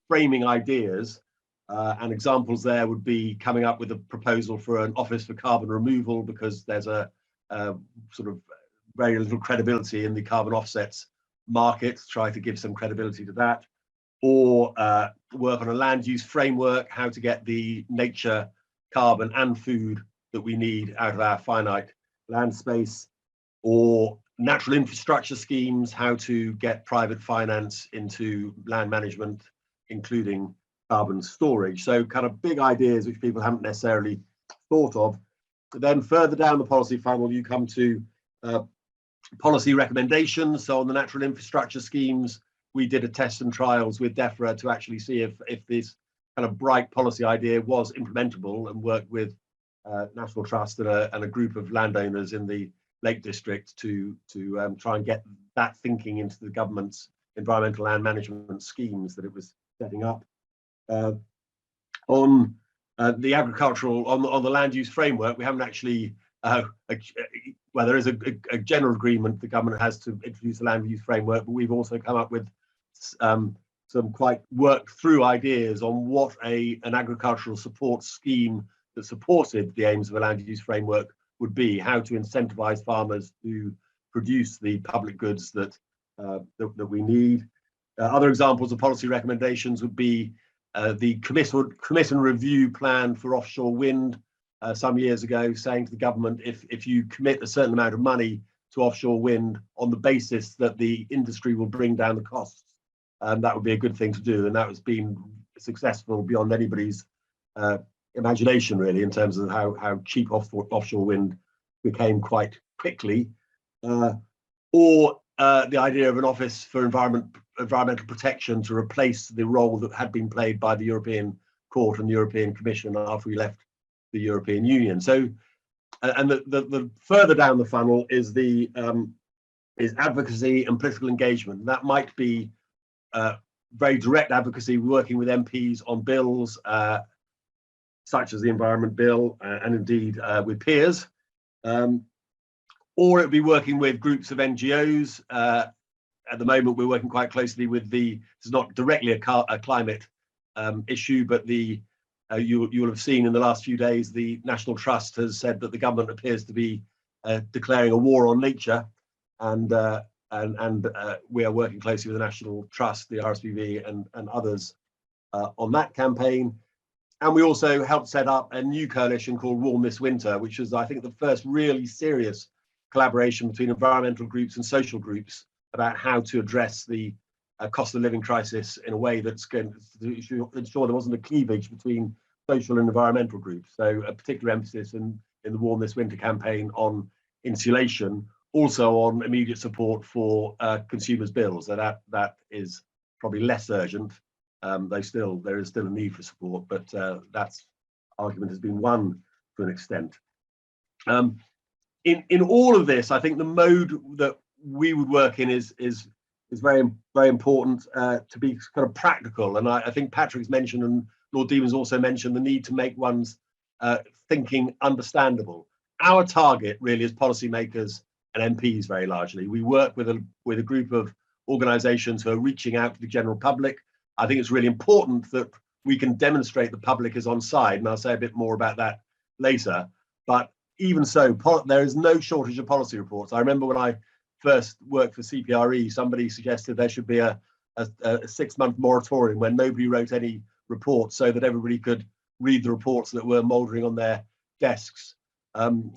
framing ideas, and examples there would be coming up with a proposal for an office for carbon removal because there's a sort of very little credibility in the carbon offsets market, try to give some credibility to that, or work on a land use framework, how to get the nature, carbon and food that we need out of our finite land space, or natural infrastructure schemes, how to get private finance into land management, including carbon storage. So kind of big ideas which people haven't necessarily thought of. Then further down the policy funnel, you come to policy recommendations. So on the natural infrastructure schemes, we did a test and trials with DEFRA to actually see if this kind of bright policy idea was implementable, and worked with National Trust and a group of landowners in the Lake District to try and get that thinking into the government's environmental land management schemes that it was setting up. On the agricultural, on the land use framework, we haven't actually well, there is a general agreement the government has to introduce a land use framework, but we've also come up with some quite worked through ideas on what an agricultural support scheme that supported the aims of a land use framework would be, how to incentivize farmers to produce the public goods that we need. Other examples of policy recommendations would be the commit and review plan for offshore wind some years ago, saying to the government, if you commit a certain amount of money to offshore wind on the basis that the industry will bring down the costs, that would be a good thing to do. And that has been successful beyond anybody's imagination, really, in terms of how cheap offshore wind became quite quickly. Or the idea of an office for environmental protection to replace the role that had been played by the European Court and the European Commission after we left the European Union. So, and the further down the funnel is is advocacy and political engagement. That might be very direct advocacy, working with MPs on bills such as the Environment Bill, and indeed with peers. Or it would be working with groups of NGOs. At the moment, we're working quite closely with this is not directly a climate issue, but you will have seen in the last few days, the National Trust has said that the government appears to be declaring a war on nature, and we are working closely with the National Trust, the RSPB, and others on that campaign. And we also helped set up a new coalition called Warm This Winter, which is, I think, the first really serious collaboration between environmental groups and social groups about how to address the cost of living crisis in a way that's going to ensure there wasn't a cleavage between social and environmental groups. So a particular emphasis in the Warm This Winter campaign on insulation, also on immediate support for consumers' bills. So that is probably less urgent. There is still a need for support, but that argument has been won to an extent. In all of this, I think the mode that we would work in is very, very important to be kind of practical. And I think Patrick's mentioned, and Lord Deben's also mentioned, the need to make one's thinking understandable. Our target really is policymakers and MPs very largely. We work with a group of organisations who are reaching out to the general public. I think it's really important that we can demonstrate the public is on side, and I'll say a bit more about that later. But even so, there is no shortage of policy reports. I remember when I first worked for CPRE, somebody suggested there should be a 6-month moratorium when nobody wrote any reports so that everybody could read the reports that were mouldering on their desks.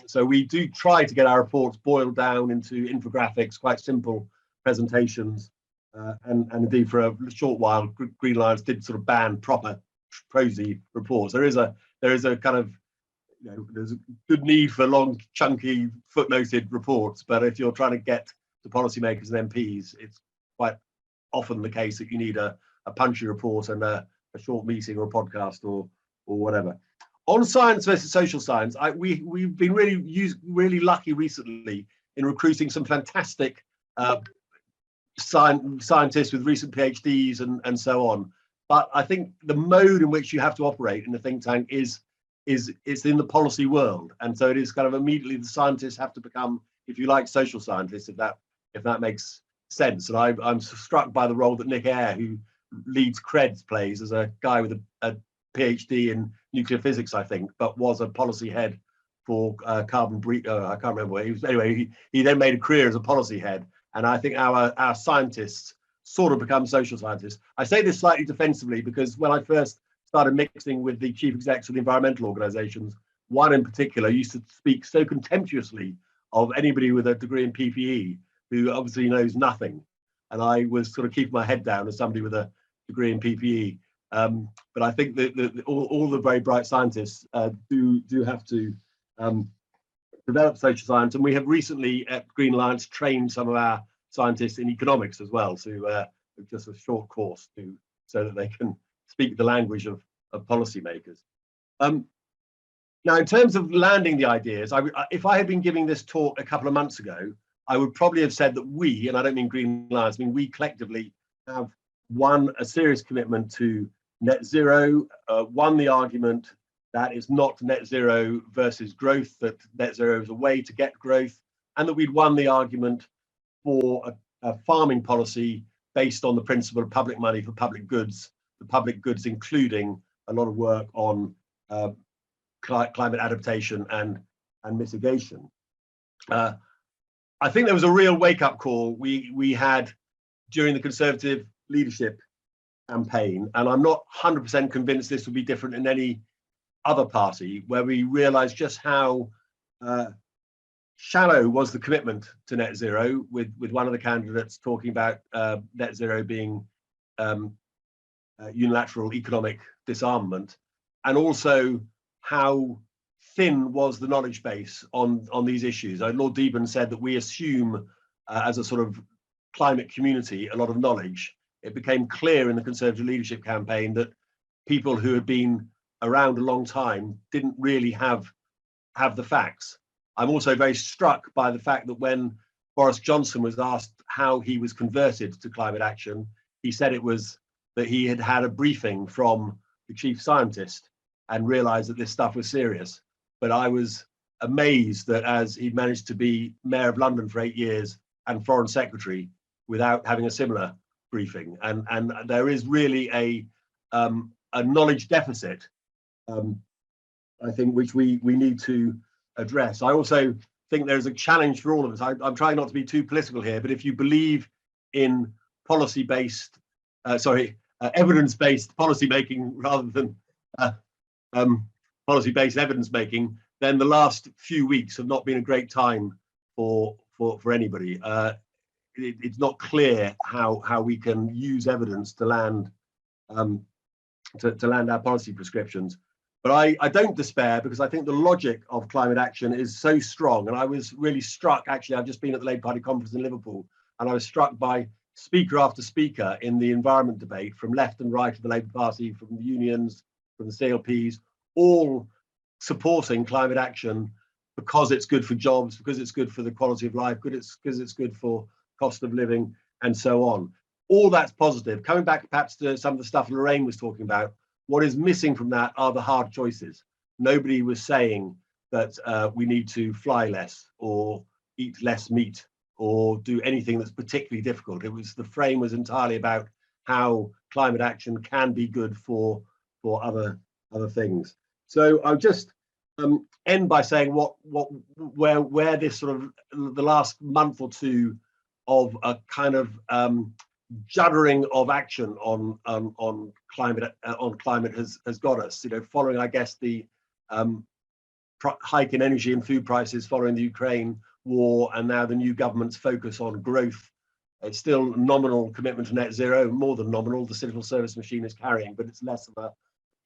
So we do try to get our reports boiled down into infographics, quite simple presentations. And indeed, for a short while, Green Lions did sort of ban proper prosy reports. There is a kind of, there's a good need for long, chunky, footnoted reports. But if you're trying to get to policymakers and MPs, it's quite often the case that you need a punchy report and a short meeting or a podcast or whatever. On science versus social science, we've been really lucky recently in recruiting some fantastic scientists with recent PhDs and so on. But I think the mode in which you have to operate in a think tank is in the policy world, and so it is kind of immediately the scientists have to become, if you like, social scientists, if that makes sense. And I'm struck by the role that Nick Adair, who leads Creds, plays as a guy with a PhD in nuclear physics, I think, but was a policy head for carbon breach. I can't remember where he was. Anyway, he then made a career as a policy head. And I think our scientists sort of become social scientists. I say this slightly defensively because when I first started mixing with the chief execs of the environmental organisations, one in particular used to speak so contemptuously of anybody with a degree in PPE who obviously knows nothing. And I was sort of keeping my head down as somebody with a degree in PPE. But I think that all the very bright scientists do have to develop social science, and we have recently at Green Alliance trained some of our scientists in economics as well, so just a short course so that they can speak the language of policymakers. Now, in terms of landing the ideas, if I had been giving this talk a couple of months ago, I would probably have said that we, and I don't mean Green Alliance, I mean we collectively have won a serious commitment to net zero, won the argument that it's not net zero versus growth, that net zero is a way to get growth, and that we'd won the argument for a farming policy based on the principle of public money for public goods, the public goods including a lot of work on climate adaptation and mitigation. I think there was a real wake-up call we had during the Conservative leadership campaign, and I'm not 100% convinced this would be different in any other party, where we realised just how shallow was the commitment to net zero, with one of the candidates talking about net zero being unilateral economic disarmament, and also how thin was the knowledge base on these issues. Lord Deben said that we assume as a sort of climate community a lot of knowledge. It became clear in the Conservative leadership campaign that people who had been around a long time didn't really have the facts. I'm also very struck by the fact that when Boris Johnson was asked how he was converted to climate action, he said it was that he had had a briefing from the chief scientist and realized that this stuff was serious. But I was amazed that as he'd managed to be mayor of London for 8 years and foreign secretary without having a similar briefing. And there is really a knowledge deficit, I think, which we need to address. I also think there's a challenge for all of us. I'm trying not to be too political here, but if you believe in evidence-based policy making rather than policy-based evidence making, then the last few weeks have not been a great time for anybody. It's not clear how we can use evidence to land our policy prescriptions. But I don't despair, because I think the logic of climate action is so strong. And I was really struck, actually, I've just been at the Labour Party conference in Liverpool, and I was struck by speaker after speaker in the environment debate, from left and right of the Labour Party, from the unions, from the CLPs, all supporting climate action because it's good for jobs, because it's good for the quality of life, because it's good for cost of living, and so on. All that's positive. Coming back perhaps to some of the stuff Lorraine was talking about, what is missing from that are the hard choices. Nobody was saying that we need to fly less or eat less meat or do anything that's particularly difficult. The frame was entirely about how climate action can be good for other things. So I'll just end by saying where this sort of the last month or two of a kind of juddering of action on climate has got us. Following, I guess, the hike in energy and food prices following the Ukraine war, and now the new government's focus on growth. It's still nominal commitment to net zero, more than nominal. The civil service machine is carrying, but it's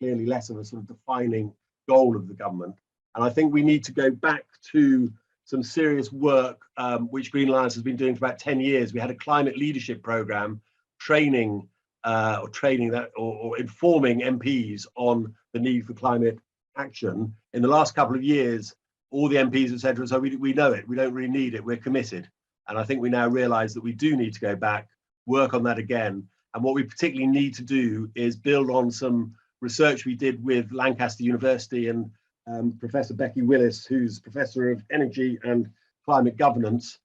clearly less of a sort of defining goal of the government. And I think we need to go back to some serious work, which Green Alliance has been doing for about 10 years. We had a climate leadership program training or informing MPs on the need for climate action. In the last couple of years, all the MPs have said to us, "Oh, we know it, we don't really need it, we're committed." And I think we now realise that we do need to go back, work on that again. And what we particularly need to do is build on some research we did with Lancaster University and Professor Becky Willis, who's Professor of Energy and Climate Governance.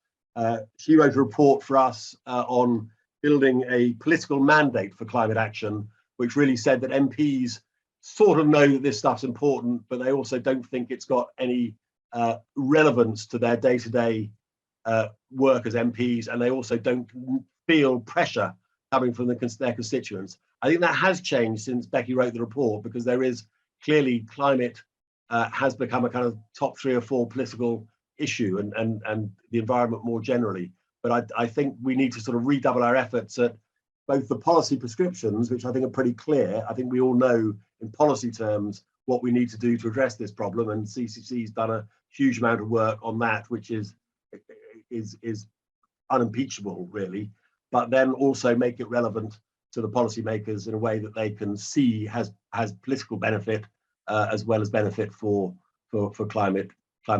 She wrote a report for us on building a political mandate for climate action, which really said that MPs sort of know that this stuff's important, but they also don't think it's got any relevance to their day-to-day work as MPs, and they also don't feel pressure coming from their constituents. I think that has changed since Becky wrote the report, because there is clearly climate has become a kind of top 3 or 4 political issue, and the environment more generally. But I think we need to sort of redouble our efforts at both the policy prescriptions, which I think are pretty clear. I think we all know in policy terms what we need to do to address this problem, and CCC's done a huge amount of work on that, which is unimpeachable, really. But then also make it relevant to the policymakers in a way that they can see has political benefit as well as benefit for climate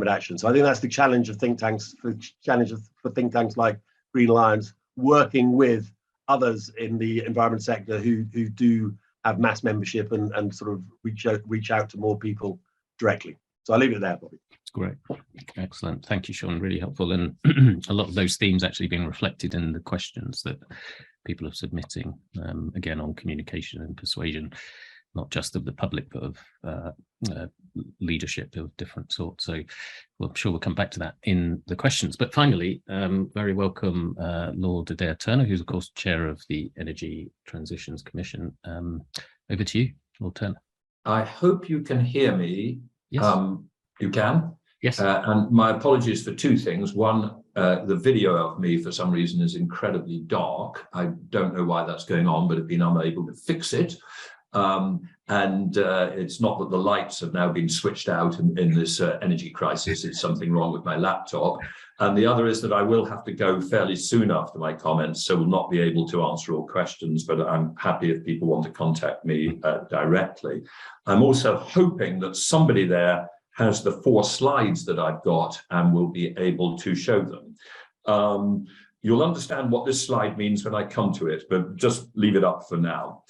action. So I think that's the challenge of think tanks, for think tanks like Green Alliance, working with others in the environment sector who do have mass membership and sort of reach out to more people directly. So I'll leave it there, Bobby. That's great. Excellent. Thank you, Sean. Really helpful. And a lot of those themes actually being reflected in the questions that people are submitting, again, on communication and persuasion, not just of the public, but of leadership of different sorts. So I'm sure we'll come back to that in the questions. But finally, very welcome Lord Adair Turner, who's, of course, chair of the Energy Transitions Commission. Over to you, Lord Turner. I hope you can hear me. Yes. You can? Yes. And my apologies for 2 things. One, the video of me, for some reason, is incredibly dark. I don't know why that's going on, but I've been unable to fix it. It's not that the lights have now been switched out in this energy crisis. It's something wrong with my laptop. And the other is that I will have to go fairly soon after my comments, so will not be able to answer all questions, but I'm happy if people want to contact me directly. I'm also hoping that somebody there has the 4 slides that I've got and will be able to show them. You'll understand what this slide means when I come to it, but just leave it up for now.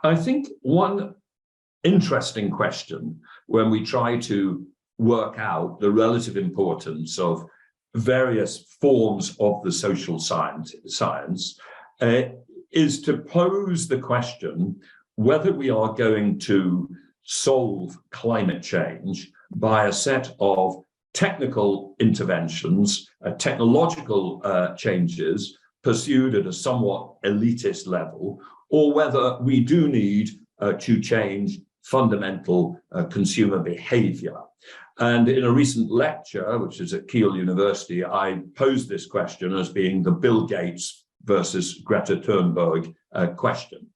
I think one interesting question when we try to work out the relative importance of various forms of the social science is to pose the question whether we are going to solve climate change by a set of technical interventions, technological changes pursued at a somewhat elitist level, or whether we do need to change fundamental consumer behavior. And in a recent lecture, which is at Keele University, I posed this question as being the Bill Gates versus Greta Thunberg question.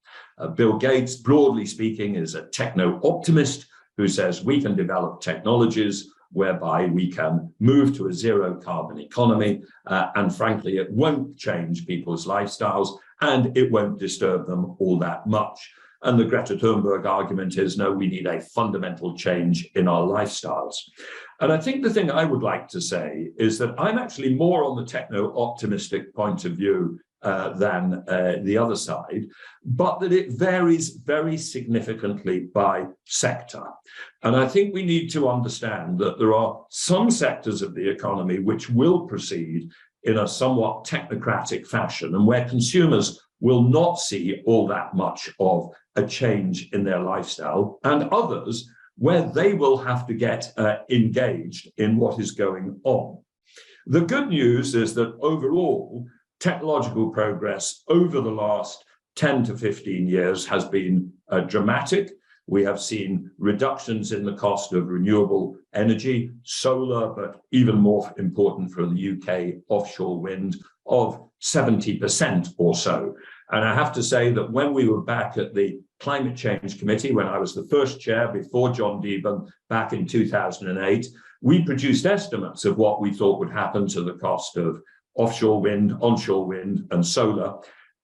Bill Gates, broadly speaking, is a techno-optimist who says we can develop technologies whereby we can move to a zero carbon economy, and frankly, it won't change people's lifestyles and it won't disturb them all that much. And the Greta Thunberg argument is, no, we need a fundamental change in our lifestyles. And I think the thing I would like to say is that I'm actually more on the techno-optimistic point of view than the other side, but that it varies very significantly by sector. And I think we need to understand that there are some sectors of the economy which will proceed in a somewhat technocratic fashion, and where consumers will not see all that much of a change in their lifestyle, and others where they will have to get engaged in what is going on. The good news is that overall, technological progress over the last 10 to 15 years has been dramatic. We have seen reductions in the cost of renewable energy, solar, but even more important for the UK, offshore wind, of 70% or so. And I have to say that when we were back at the Climate Change Committee, when I was the first chair before John Deben back in 2008, we produced estimates of what we thought would happen to the cost of offshore wind, onshore wind, and solar.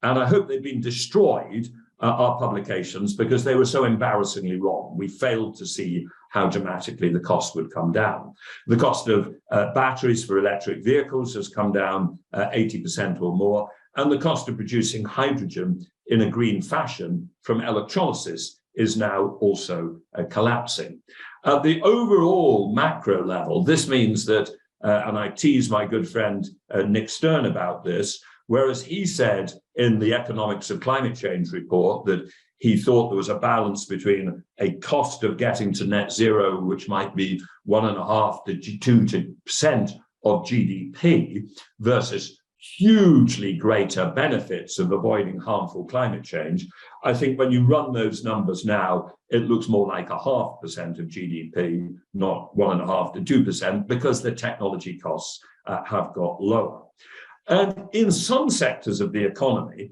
And I hope they've been destroyed, our publications, because they were so embarrassingly wrong. We failed to see how dramatically the cost would come down. The cost of batteries for electric vehicles has come down 80% or more, and the cost of producing hydrogen in a green fashion from electrolysis is now also collapsing. At the overall macro level, this means that, and I tease my good friend Nick Stern about this, whereas he said in the Economics of Climate Change report that he thought there was a balance between a cost of getting to net zero, which might be 1.5% to 2% of GDP, versus hugely greater benefits of avoiding harmful climate change. I think when you run those numbers now, it looks more like 0.5% of GDP, not 1.5% to 2%, because the technology costs have got lower. And in some sectors of the economy,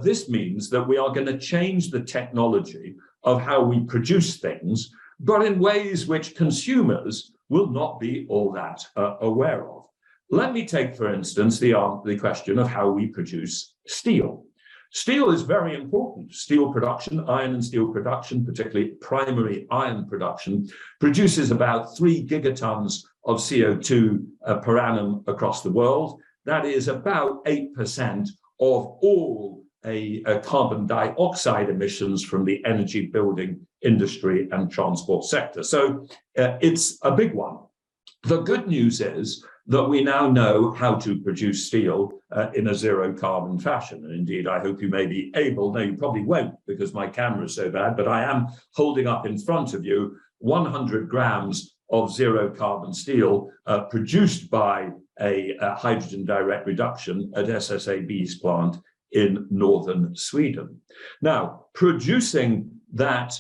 this means that we are going to change the technology of how we produce things, but in ways which consumers will not be all that aware of. Let me take, for instance, the question of how we produce steel. Steel is very important. Steel production, iron and steel production, particularly primary iron production, produces about 3 gigatons of CO2 per annum across the world. That is about 8% of all carbon dioxide emissions from the energy, building, industry, and transport sector. So it's a big one. The good news is that we now know how to produce steel in a zero carbon fashion. And indeed, I hope you may be able, no, you probably won't because my camera is so bad, but I am holding up in front of you 100 grams of zero carbon steel produced by a hydrogen direct reduction at SSAB's plant in northern Sweden. Now, producing that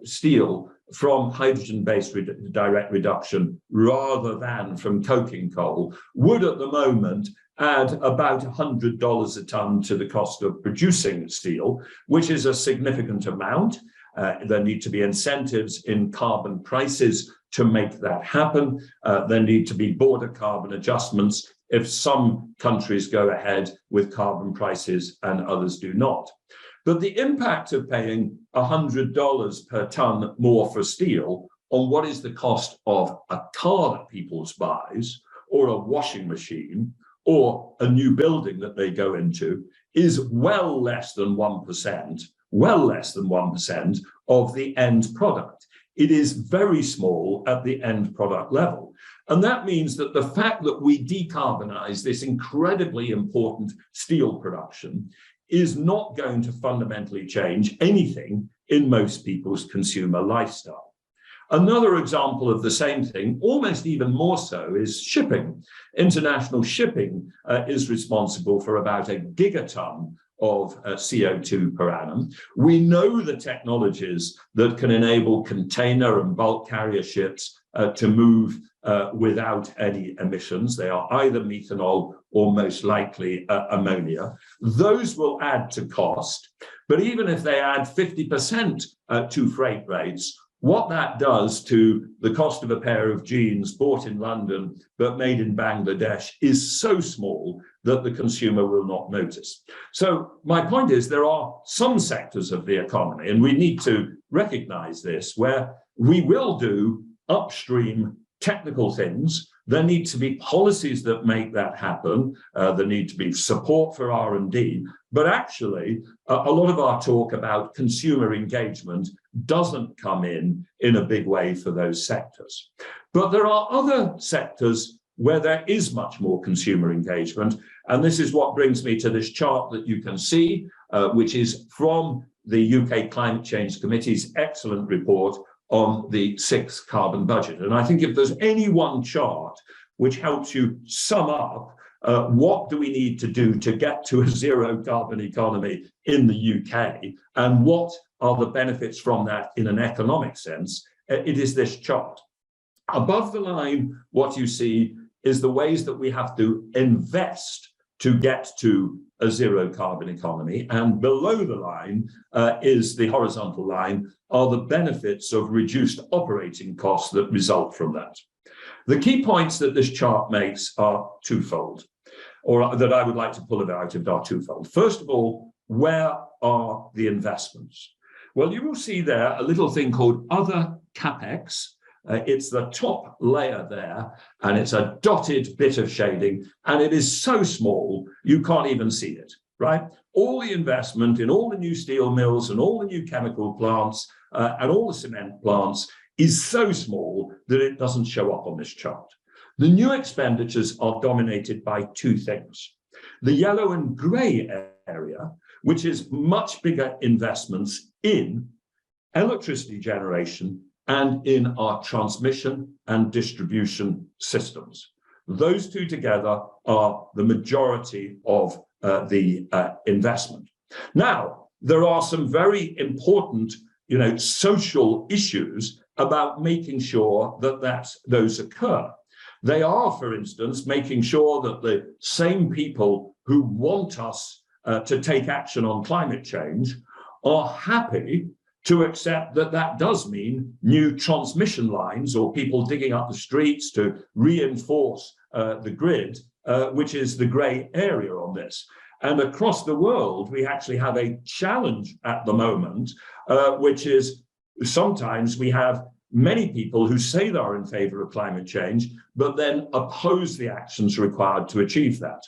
steel from hydrogen-based direct reduction rather than from coking coal would at the moment add about $100 a ton to the cost of producing steel, which is a significant amount. There need to be incentives in carbon prices to make that happen. There need to be border carbon adjustments if some countries go ahead with carbon prices and others do not. But the impact of paying $100 per ton more for steel on what is the cost of a car that people buys, or a washing machine, or a new building that they go into is well less than 1%, of the end product. It is very small at the end product level. And that means that the fact that we decarbonize this incredibly important steel production is not going to fundamentally change anything in most people's consumer lifestyle. Another example of the same thing, almost even more so, is shipping. International shipping is responsible for about a gigaton of CO2 per annum. We know the technologies that can enable container and bulk carrier ships to move without any emissions. They are either methanol or most likely ammonia. Those will add to cost, but even if they add 50% to freight rates, what that does to the cost of a pair of jeans bought in London but made in Bangladesh is so small that the consumer will not notice. So my point is there are some sectors of the economy, and we need to recognize this, where we will do upstream technical things There need to be policies that make that happen. There need to be support for R&D. But actually, a lot of our talk about consumer engagement doesn't come in a big way for those sectors. But there are other sectors where there is much more consumer engagement. And this is what brings me to this chart that you can see, which is from the UK Climate Change Committee's excellent report on the 6th carbon budget. And I think if there's any one chart which helps you sum up what do we need to do to get to a zero carbon economy in the UK, and what are the benefits from that in an economic sense, it is this chart. Above the line, what you see is the ways that we have to invest to get to a zero carbon economy, and below the line is the horizontal line, are the benefits of reduced operating costs that result from that. The key points that this chart makes are twofold, or that I would like to pull out of are twofold. First of all, where are the investments? Well, you will see there a little thing called other CapEx. It's the top layer there, and it's a dotted bit of shading, and it is so small you can't even see it, right? All the investment in all the new steel mills and all the new chemical plants and all the cement plants is so small that it doesn't show up on this chart. The new expenditures are dominated by two things. The yellow and grey area, which is much bigger investments in electricity generation and in our transmission and distribution systems. Those two together are the majority of the investment. Now, there are some very important, social issues about making sure that those occur. They are, for instance, making sure that the same people who want us to take action on climate change are happy to accept that that does mean new transmission lines or people digging up the streets to reinforce the grid, which is the grey area on this. And across the world, we actually have a challenge at the moment, which is sometimes we have many people who say they are in favour of climate change, but then oppose the actions required to achieve that.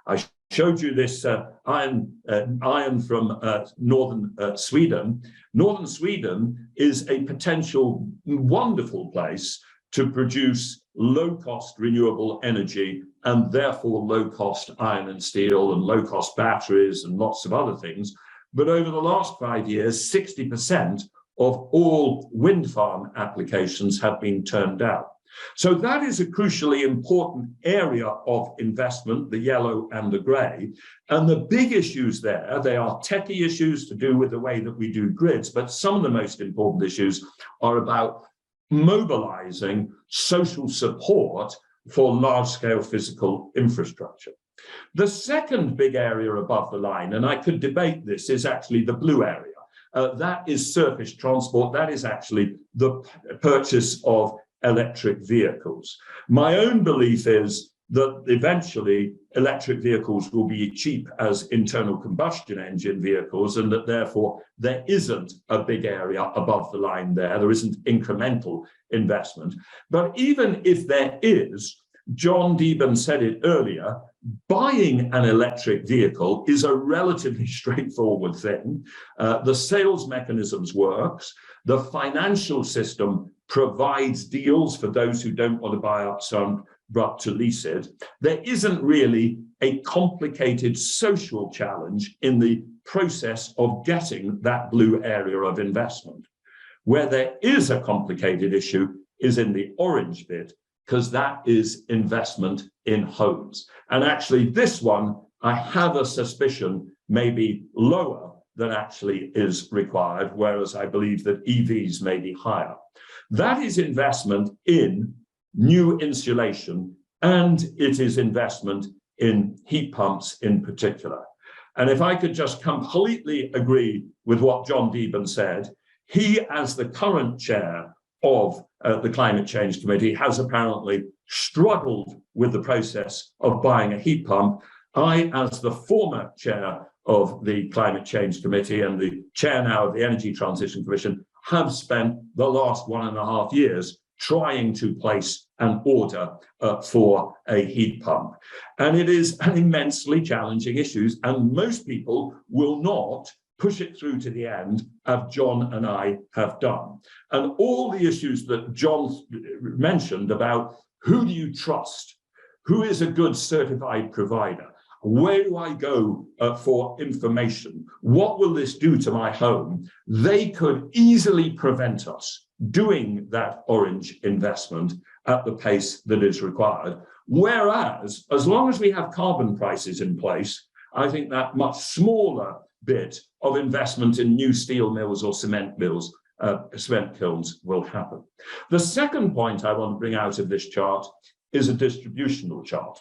I showed you this iron from northern Sweden. Northern Sweden is a potential wonderful place to produce low-cost renewable energy and therefore low-cost iron and steel and low-cost batteries and lots of other things. But over the last 5 years, 60% of all wind farm applications have been turned down. So that is a crucially important area of investment, the yellow and the grey. And the big issues there, they are techie issues to do with the way that we do grids, but some of the most important issues are about mobilizing social support for large-scale physical infrastructure. The second big area above the line, and I could debate this, is actually the blue area. That is surface transport. That is actually the purchase of electric vehicles. My own belief is that eventually electric vehicles will be cheap as internal combustion engine vehicles, and that therefore there isn't a big area above the line there. There isn't incremental investment. But even if there is, John Deben said it earlier, buying an electric vehicle is a relatively straightforward thing. The sales mechanisms works. The financial system provides deals for those who don't want to buy up some, but to lease it. There isn't really a complicated social challenge in the process of getting that blue area of investment. Where there is a complicated issue is in the orange bit, because that is investment in homes. And actually this one, I have a suspicion, may be lower than actually is required, whereas I believe that EVs may be higher. That is investment in new insulation, and it is investment in heat pumps in particular. And if I could just completely agree with what John Deben said, he, as the current chair of the Climate Change Committee, has apparently struggled with the process of buying a heat pump. I, as the former chair of the Climate Change Committee and the chair now of the Energy Transition Commission, have spent the last 1.5 years trying to place an order for a heat pump. And it is an immensely challenging issue, and most people will not push it through to the end, as John and I have done. And all the issues that John mentioned about who do you trust, who is a good certified provider, where do I go for information, what will this do to my home, they could easily prevent us doing that orange investment at the pace that is required. Whereas, as long as we have carbon prices in place, I think that much smaller bit of investment in new steel mills or cement mills, cement kilns will happen. The second point I want to bring out of this chart is a distributional chart,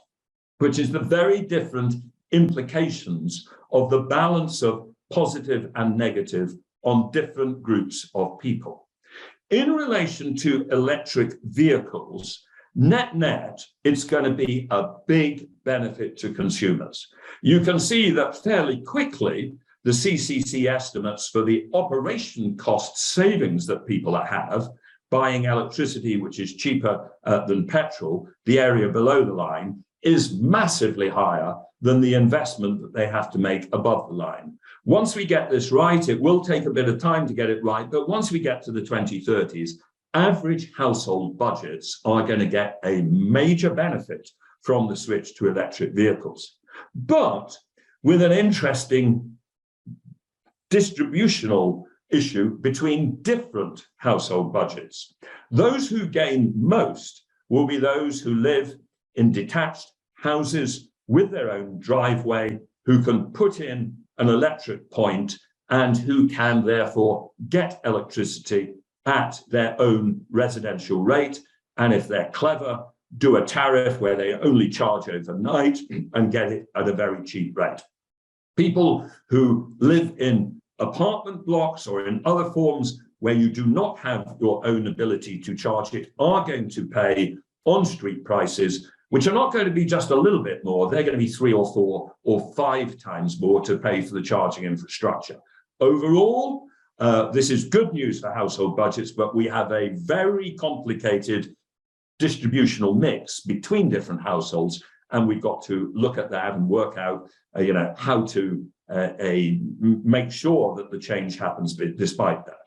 which is the very different implications of the balance of positive and negative on different groups of people. In relation to electric vehicles, net, it's going to be a big benefit to consumers. You can see that fairly quickly, the CCC estimates for the operation cost savings that people have, buying electricity, which is cheaper than petrol, the area below the line, is massively higher than the investment that they have to make above the line. Once we get this right, it will take a bit of time to get it right, but once we get to the 2030s, average household budgets are going to get a major benefit from the switch to electric vehicles. But with an interesting distributional issue between different household budgets. Those who gain most will be those who live in detached houses with their own driveway, who can put in an electric point and who can therefore get electricity at their own residential rate. And if they're clever, do a tariff where they only charge overnight and get it at a very cheap rate. People who live in apartment blocks or in other forms where you do not have your own ability to charge it are going to pay on-street prices, which are not going to be just a little bit more. They're going to be 3 or 4 or 5 times more to pay for the charging infrastructure. Overall, this is good news for household budgets, but we have a very complicated distributional mix between different households, and we've got to look at that and work out, how to make sure that the change happens despite that.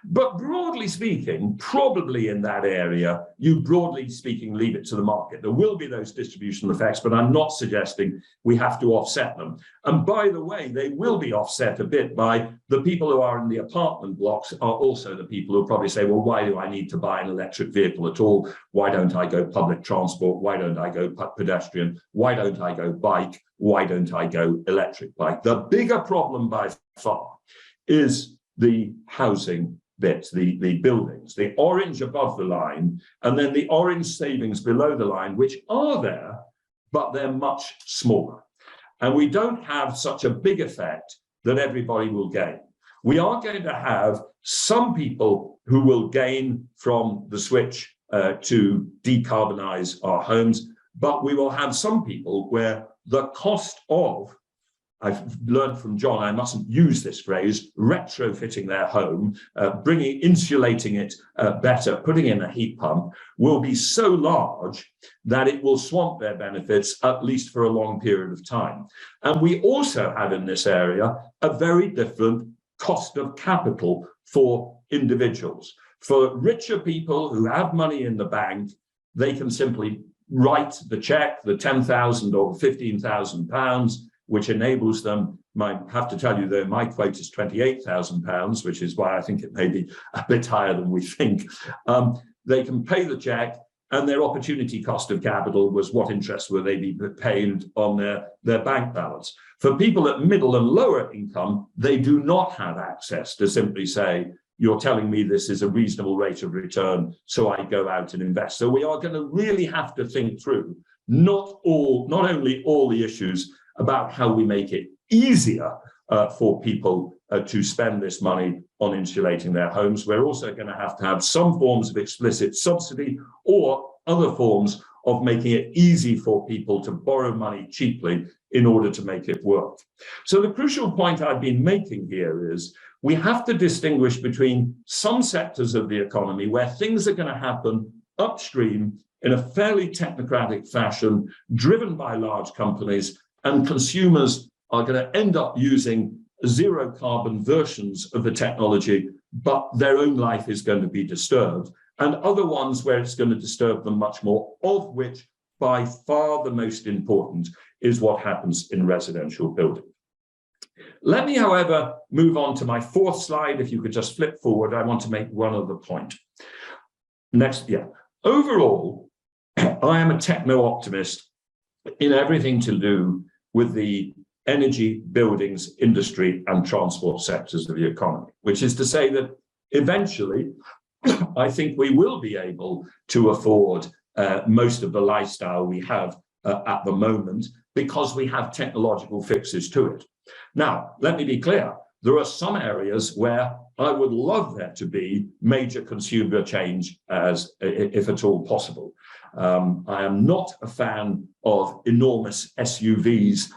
But broadly speaking, probably in that area, you broadly speaking leave it to the market. There will be those distributional effects, but I'm not suggesting we have to offset them. And by the way, they will be offset a bit by the people who are in the apartment blocks are also the people who probably say, well, why do I need to buy an electric vehicle at all? Why don't I go public transport? Why don't I go pedestrian? Why don't I go bike? Why don't I go electric bike? The bigger problem by far is the housing bit, the buildings, the orange above the line, and then the orange savings below the line, which are there, but they're much smaller. And we don't have such a big effect that everybody will gain. We are going to have some people who will gain from the switch to decarbonize our homes, but we will have some people where the cost of, I've learned from John, I mustn't use this phrase, retrofitting their home, insulating it better, putting in a heat pump, will be so large that it will swamp their benefits, at least for a long period of time. And we also have in this area a very different cost of capital for individuals. For richer people who have money in the bank, they can simply write the check, the £10,000 or £15,000, which enables them, I have to tell you though, my quote is £28,000, which is why I think it may be a bit higher than we think. They can pay the check, and their opportunity cost of capital was what interest will they be paid on their bank balance. For people at middle and lower income, they do not have access to simply say, you're telling me this is a reasonable rate of return, so I go out and invest. So we are going to really have to think through not only all the issues about how we make it easier for people to spend this money on insulating their homes. We're also going to have some forms of explicit subsidy or other forms of making it easy for people to borrow money cheaply in order to make it work. So the crucial point I've been making here is we have to distinguish between some sectors of the economy where things are going to happen upstream in a fairly technocratic fashion, driven by large companies, and consumers are going to end up using zero carbon versions of the technology, but their own life is going to be disturbed, and other ones where it's going to disturb them much more, of which by far the most important is what happens in residential buildings. Let me, however, move on to my fourth slide. If you could just flip forward, I want to make one other point. Next, yeah. Overall, I am a techno-optimist in everything to do with the energy, buildings, industry, and transport sectors of the economy, which is to say that eventually, I think we will be able to afford most of the lifestyle we have at the moment because we have technological fixes to it. Now, let me be clear. There are some areas where I would love there to be major consumer change, as if at all possible. I am not a fan of enormous SUVs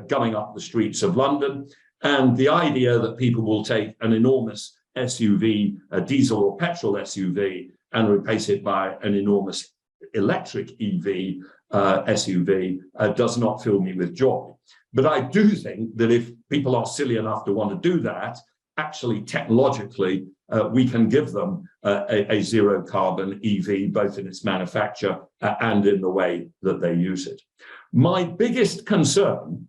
going up the streets of London, and the idea that people will take an enormous SUV, a diesel or petrol SUV, and replace it by an enormous electric EV SUV does not fill me with joy. But I do think that if people are silly enough to want to do that, actually technologically, we can give them a zero carbon EV, both in its manufacture and in the way that they use it. My biggest concern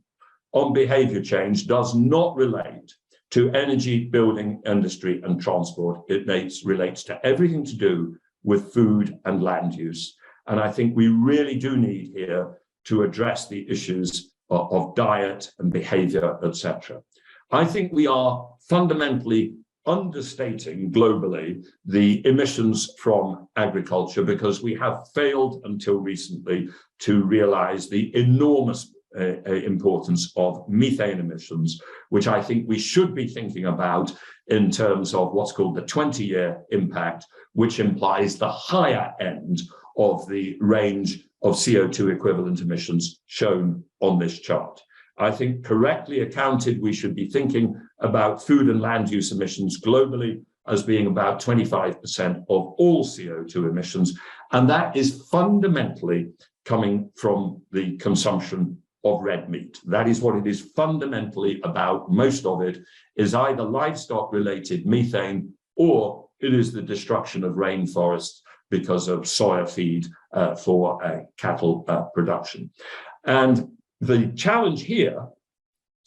on behavior change does not relate to energy, building, industry, and transport. It relates to everything to do with food and land use. And I think we really do need here to address the issues of diet and behavior, etc. I think we are fundamentally understating globally the emissions from agriculture because we have failed until recently to realize the enormous importance of methane emissions, which I think we should be thinking about in terms of what's called the 20-year impact, which implies the higher end of the range of CO2 equivalent emissions shown on this chart. I think correctly accounted, we should be thinking about food and land use emissions globally as being about 25% of all CO2 emissions. And that is fundamentally coming from the consumption of red meat. That is what it is fundamentally about. Most of it is either livestock related methane or it is the destruction of rainforests because of soya feed for cattle production. And the challenge here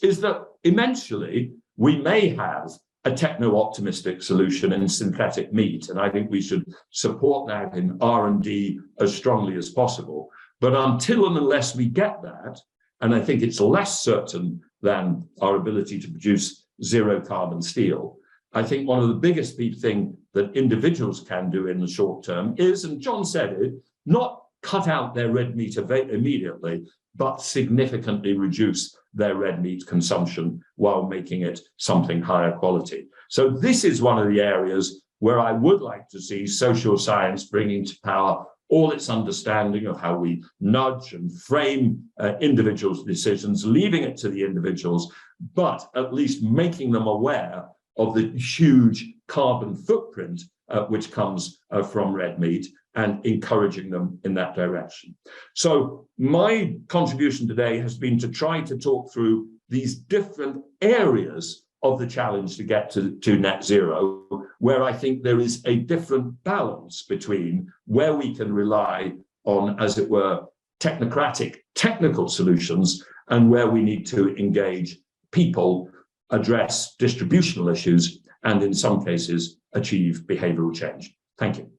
is that eventually we may have a techno-optimistic solution in synthetic meat, and I think we should support that in R&D as strongly as possible. But until and unless we get that, and I think it's less certain than our ability to produce zero carbon steel, I think one of the biggest thing that individuals can do in the short term is, and John said it, not cut out their red meat immediately, but significantly reduce their red meat consumption while making it something higher quality. So this is one of the areas where I would like to see social science bringing to power all its understanding of how we nudge and frame individuals' decisions, leaving it to the individuals, but at least making them aware of the huge carbon footprint which comes from red meat and encouraging them in that direction. So my contribution today has been to try to talk through these different areas of the challenge to get to net zero, where I think there is a different balance between where we can rely on, as it were, technocratic technical solutions and where we need to engage people, address distributional issues, and in some cases, achieve behavioral change. Thank you.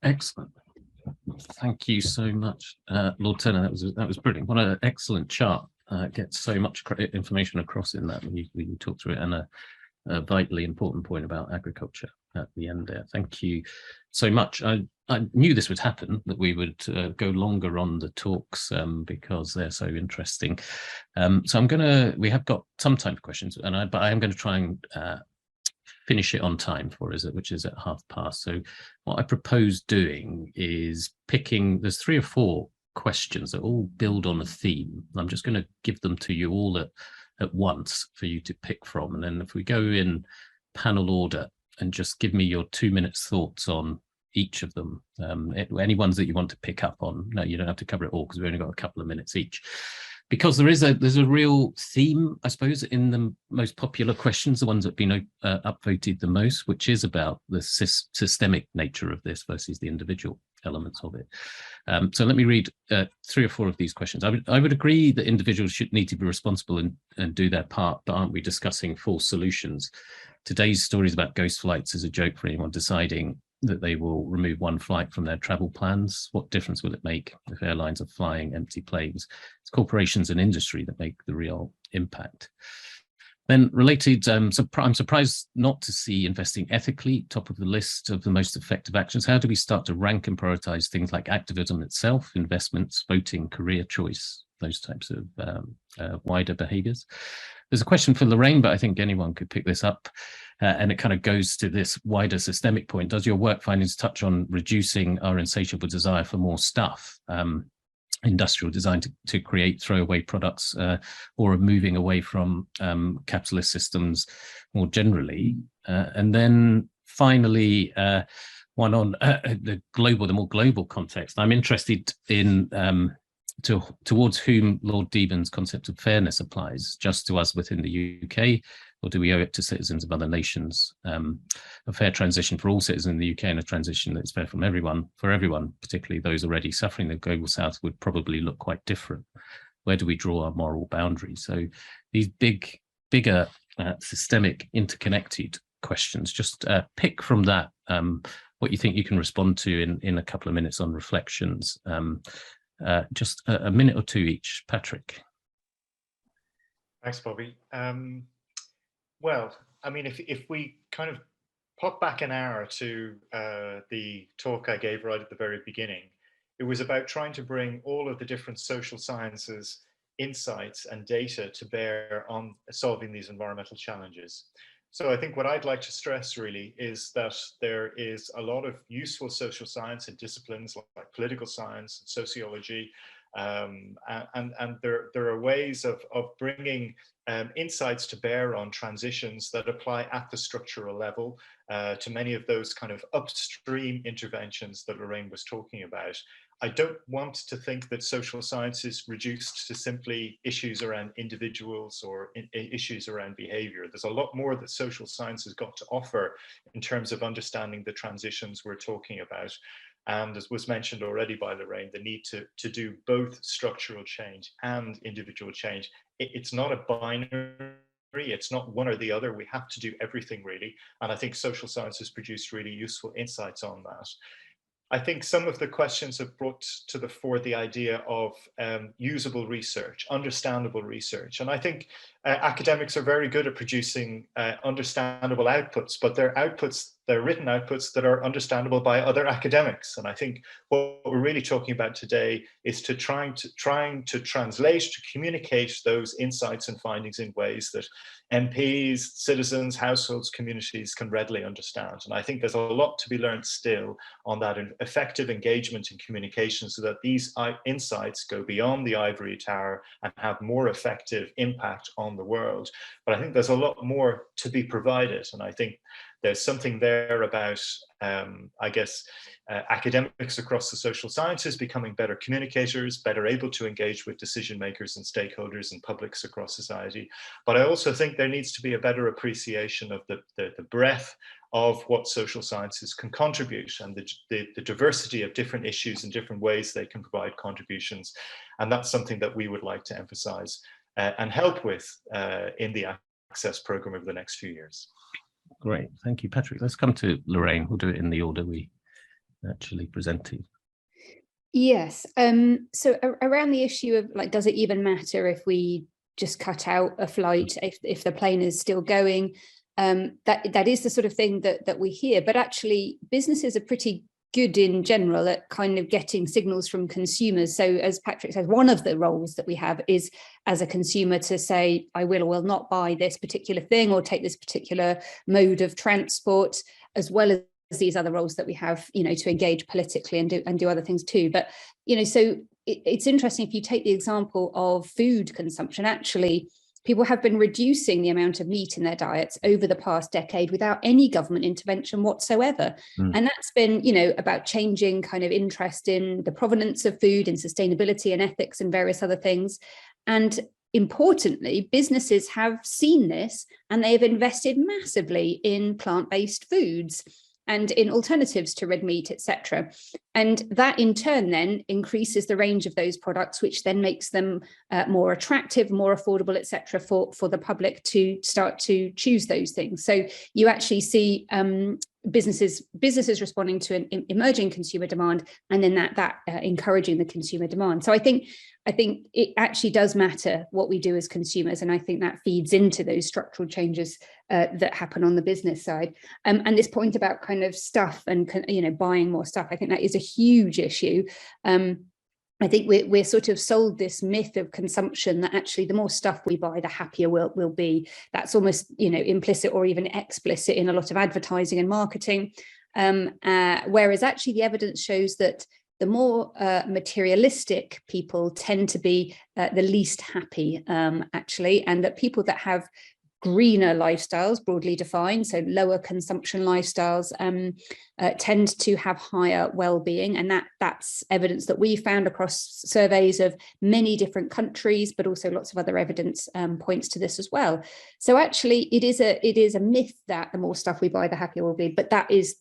Excellent. Thank you so much, Lord Turner. That was brilliant. What an excellent chart. Gets so much information across in that when you talk through it, and a vitally important point about agriculture at the end there. Thank you so much. I knew this would happen, that we would go longer on the talks because they're so interesting. So we have got some time for questions, but I am going to try and finish it on time for us, which is at past. So what I propose doing is there's 3 or 4 questions that all build on a theme. I'm just going to give them to you all at once for you to pick from. And then if we go in panel order and just give me your 2 minutes thoughts on each of them, any ones that you want to pick up on. No, you don't have to cover it all because we've only got a couple of minutes each. Because there's a real theme, I suppose, in the most popular questions, the ones that have been upvoted the most, which is about the systemic nature of this versus the individual elements of it. So let me read 3 or 4 of these questions. I would agree that individuals should need to be responsible and do their part, but aren't we discussing false solutions? Today's story is about ghost flights as a joke for anyone deciding that they will remove one flight from their travel plans. What difference will it make if airlines are flying empty planes? It's corporations and industry that make the real impact. Then related, I'm surprised not to see investing ethically top of the list of the most effective actions. How do we start to rank and prioritize things like activism itself, investments, voting, career choice, those types of wider behaviors? There's a question for Lorraine, but I think anyone could pick this up. And it kind of goes to this wider systemic point. Does your work findings touch on reducing our insatiable desire for more stuff, industrial design to create throwaway products, or moving away from capitalist systems more generally? And then finally, one on the more global context. I'm interested in towards whom Lord Deben's concept of fairness applies, just to us within the UK, or do we owe it to citizens of other nations? A fair transition for all citizens in the UK and a transition that's fair for everyone, particularly those already suffering the global south, would probably look quite different. Where do we draw our moral boundaries? So these bigger systemic interconnected questions, just pick from that what you think you can respond to in a couple of minutes on reflections. Just a minute or 2 each. Patrick. Thanks, Bobby. Well, I mean, if we kind of pop back an hour to the talk I gave right at the very beginning, it was about trying to bring all of the different social sciences insights and data to bear on solving these environmental challenges. So I think what I'd like to stress really is that there is a lot of useful social science and disciplines like political science and sociology, and there are ways of bringing insights to bear on transitions that apply at the structural level to many of those kind of upstream interventions that Lorraine was talking about. I don't want to think that social science is reduced to simply issues around individuals or issues around behavior. There's a lot more that social science has got to offer in terms of understanding the transitions we're talking about. And as was mentioned already by Lorraine, the need to do both structural change and individual change. It's not a binary. It's not one or the other. We have to do everything really. And I think social science has produced really useful insights on that. I think some of the questions have brought to the fore the idea of usable research, understandable research. And I think academics are very good at producing understandable outputs, but they're written outputs that are understandable by other academics. And I think what we're really talking about today is trying to translate, to communicate those insights and findings in ways that MPs, citizens, households, communities can readily understand. And I think there's a lot to be learned still on that effective engagement and communication so that these insights go beyond the ivory tower and have more effective impact on the world. But I think there's a lot more to be provided. And I think there's something there about, I guess, academics across the social sciences becoming better communicators, better able to engage with decision makers and stakeholders and publics across society. But I also think there needs to be a better appreciation of the breadth of what social sciences can contribute and the diversity of different issues and different ways they can provide contributions. And that's something that we would like to emphasize and help with in the Access program over the next few years. Great, thank you, Patrick. Let's come to Lorraine. We'll do it in the order we actually presented. Yes, so around the issue of like, does it even matter if we just cut out a flight if the plane is still going? That is the sort of thing that we hear, but actually businesses are pretty good in general at kind of getting signals from consumers. So as Patrick says, one of the roles that we have is as a consumer to say, I will or will not buy this particular thing or take this particular mode of transport, as well as these other roles that we have, you know, to engage politically and do other things too. But, you know, so it's interesting, if you take the example of food consumption, actually, people have been reducing the amount of meat in their diets over the past decade without any government intervention whatsoever. And that's been, you know, about changing kind of interest in the provenance of food and sustainability and ethics and various other things. And importantly, businesses have seen this and they have invested massively in plant-based foods and in alternatives to red meat, etc. And that in turn then increases the range of those products, which then makes them more attractive, more affordable, etc. for the public to start to choose those things. So you actually see businesses responding to an emerging consumer demand, and then that encouraging the consumer demand. So I think it actually does matter what we do as consumers, and I think that feeds into those structural changes that happen on the business side. And this point about kind of stuff and, you know, buying more stuff, I think that is a huge issue. I think we're sort of sold this myth of consumption that actually the more stuff we buy, the happier we'll be. That's almost, you know, implicit or even explicit in a lot of advertising and marketing. Whereas actually the evidence shows that the more materialistic people tend to be the least happy, actually, and that people that have greener lifestyles, broadly defined, so lower consumption lifestyles, tend to have higher well-being. And that's evidence that we found across surveys of many different countries, but also lots of other evidence points to this as well. So actually it is a myth that the more stuff we buy, the happier we'll be, but that is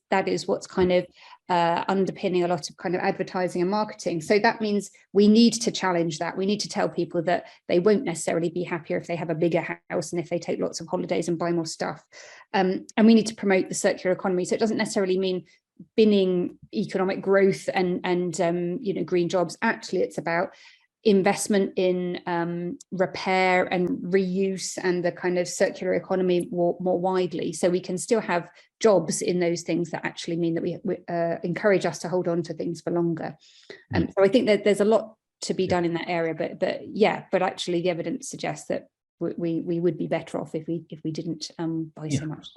what's kind of underpinning a lot of kind of advertising and marketing. So that means we need to challenge that. We need to tell people that they won't necessarily be happier if they have a bigger house and if they take lots of holidays and buy more stuff. And we need to promote the circular economy. So it doesn't necessarily mean binning economic growth and you know, green jobs. Actually, it's about investment in repair and reuse and the kind of circular economy more widely, so we can still have jobs in those things that actually mean that we encourage us to hold on to things for longer. So I think that there's a lot to be done in that area, but actually the evidence suggests that we would be better off if we didn't buy so much.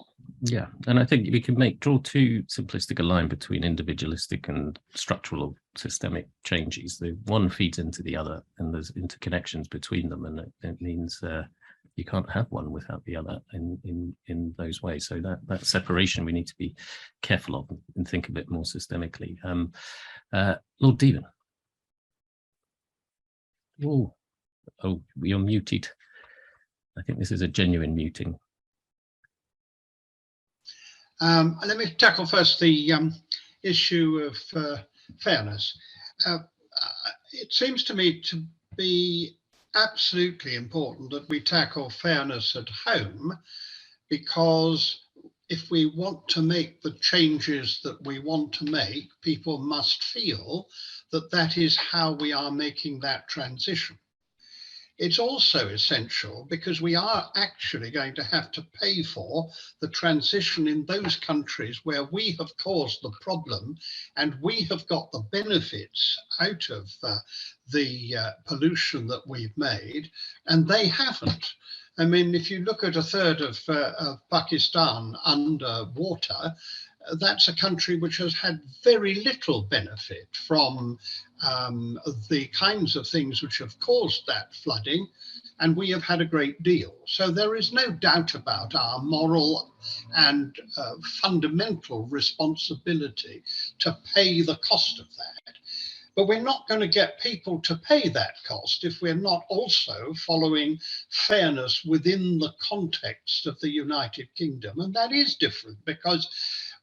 Yeah, and I think we can draw too simplistic a line between individualistic and structural or systemic changes. The one feeds into the other, and there's interconnections between them, and it means you can't have one without the other in those ways. So that separation we need to be careful of and think a bit more systemically. Lord Deben. Oh, you're muted. I think this is a genuine muting. Let me tackle first the issue of fairness. It seems to me to be absolutely important that we tackle fairness at home, because if we want to make the changes that we want to make, people must feel that that is how we are making that transition. It's also essential because we are actually going to have to pay for the transition in those countries where we have caused the problem and we have got the benefits out of the pollution that we've made, and they haven't. I mean, if you look at a third of Pakistan under water, that's a country which has had very little benefit from the kinds of things which have caused that flooding, and we have had a great deal. So there is no doubt about our moral and fundamental responsibility to pay the cost of that. But we're not going to get people to pay that cost if we're not also following fairness within the context of the United Kingdom. And that is different because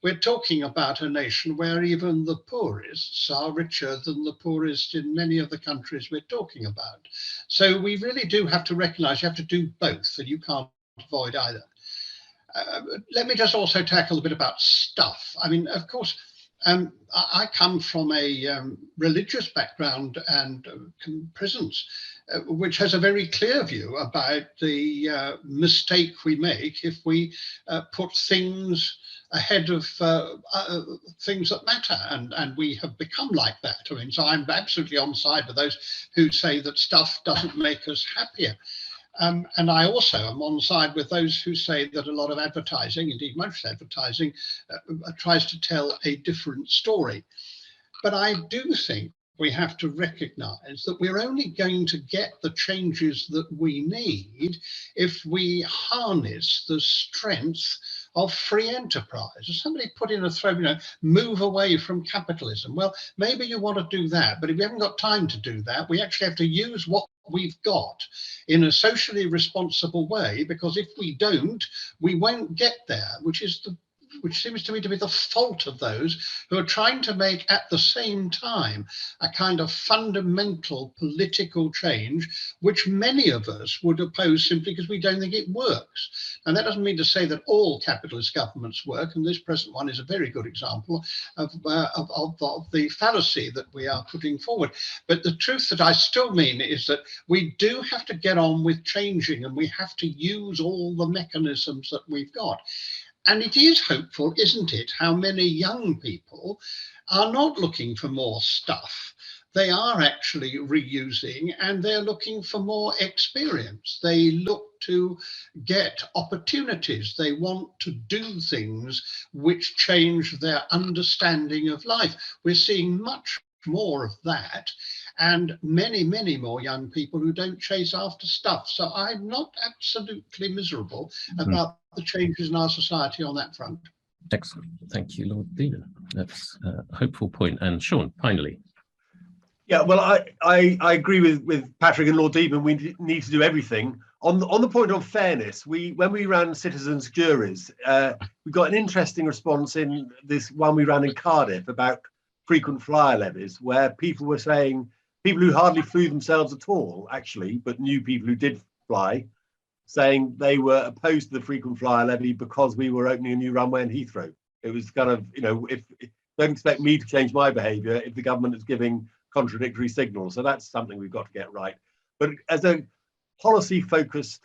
we're talking about a nation where even the poorest are richer than the poorest in many of the countries we're talking about. So we really do have to recognize you have to do both, and you can't avoid either. Let me just also tackle a bit about stuff. I mean, of course, I come from a religious background and prisons, which has a very clear view about the mistake we make if we put things ahead of things that matter, and we have become like that. I mean, so I'm absolutely on side with those who say that stuff doesn't make us happier. And I also am on side with those who say that a lot of advertising, indeed most advertising, tries to tell a different story. But I do think we have to recognize that we're only going to get the changes that we need if we harness the strength of free enterprise. Somebody put in a throw, move away from capitalism. Well, maybe you want to do that, but if we haven't got time to do that, we actually have to use what we've got in a socially responsible way, because if we don't, we won't get there, which seems to me to be the fault of those who are trying to make at the same time a kind of fundamental political change, which many of us would oppose simply because we don't think it works. And that doesn't mean to say that all capitalist governments work, and this present one is a very good example of the fallacy that we are putting forward. But the truth that I still mean is that we do have to get on with changing, and we have to use all the mechanisms that we've got. And it is hopeful, isn't it, how many young people are not looking for more stuff. They are actually reusing, and they're looking for more experience. They look to get opportunities. They want to do things which change their understanding of life. We're seeing much more of that, and many, many more young people who don't chase after stuff. So I'm not absolutely miserable about the changes in our society on that front. Excellent. Thank you, Lord Deben. That's a hopeful point. And Sean, finally. Yeah, well, I agree with Patrick and Lord Deben. We need to do everything. On the point of fairness, when we ran citizens' juries, we got an interesting response in this one we ran in Cardiff about frequent flyer levies, where people were saying, people who hardly flew themselves at all, actually, but knew people who did fly, saying they were opposed to the frequent flyer levy because we were opening a new runway in Heathrow. It was kind of, don't expect me to change my behaviour if the government is giving contradictory signals. So that's something we've got to get right. But as a policy-focused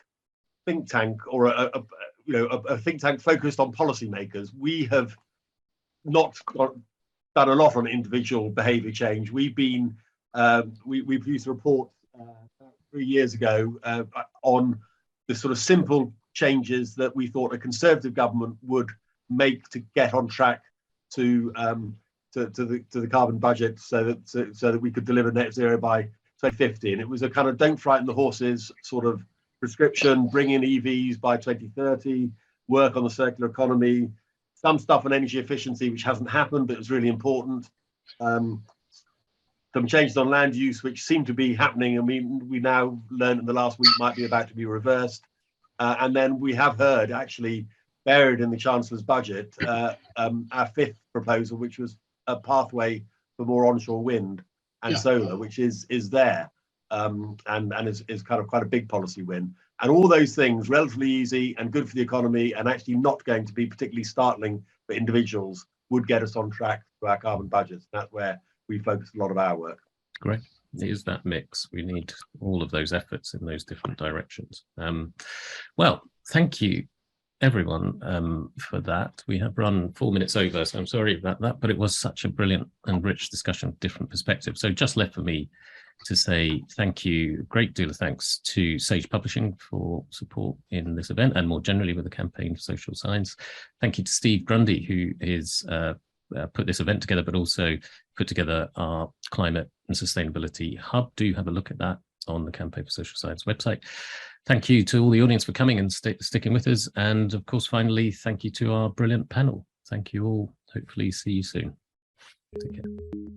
think tank, or a think tank focused on policymakers, we have not done a lot on individual behaviour change. We've been we produced a report 3 years ago on the sort of simple changes that we thought a Conservative government would make to get on track to the carbon budget, so that we could deliver net zero by 2050. And it was a kind of don't frighten the horses sort of prescription: bring in EVs by 2030, work on the circular economy, some stuff on energy efficiency, which hasn't happened, but it was really important. Some changes on land use, which seem to be happening, and we now learned in the last week might be about to be reversed. And then we have heard, actually buried in the Chancellor's budget, our fifth proposal, which was a pathway for more onshore wind and solar, which is there, and is kind of quite a big policy win. And all those things, relatively easy and good for the economy, and actually not going to be particularly startling for individuals, would get us on track to our carbon budgets. That's where we focus a lot of our work. Great. It is that mix. We need all of those efforts in those different directions. Well, thank you, everyone, for that. We have run 4 minutes over, so I'm sorry about that, but it was such a brilliant and rich discussion, different perspectives. So just left for me to say thank you, great deal of thanks to Sage Publishing for support in this event, and more generally with the Campaign for Social Science. Thank you to Steve Grundy, who is put this event together, but also put together our Climate and Sustainability Hub. Do have a look at that on the Campaign for Social Science website. Thank you to all the audience for coming and sticking with us. And of course, finally, thank you to our brilliant panel. Thank you all. Hopefully see you soon. Take care.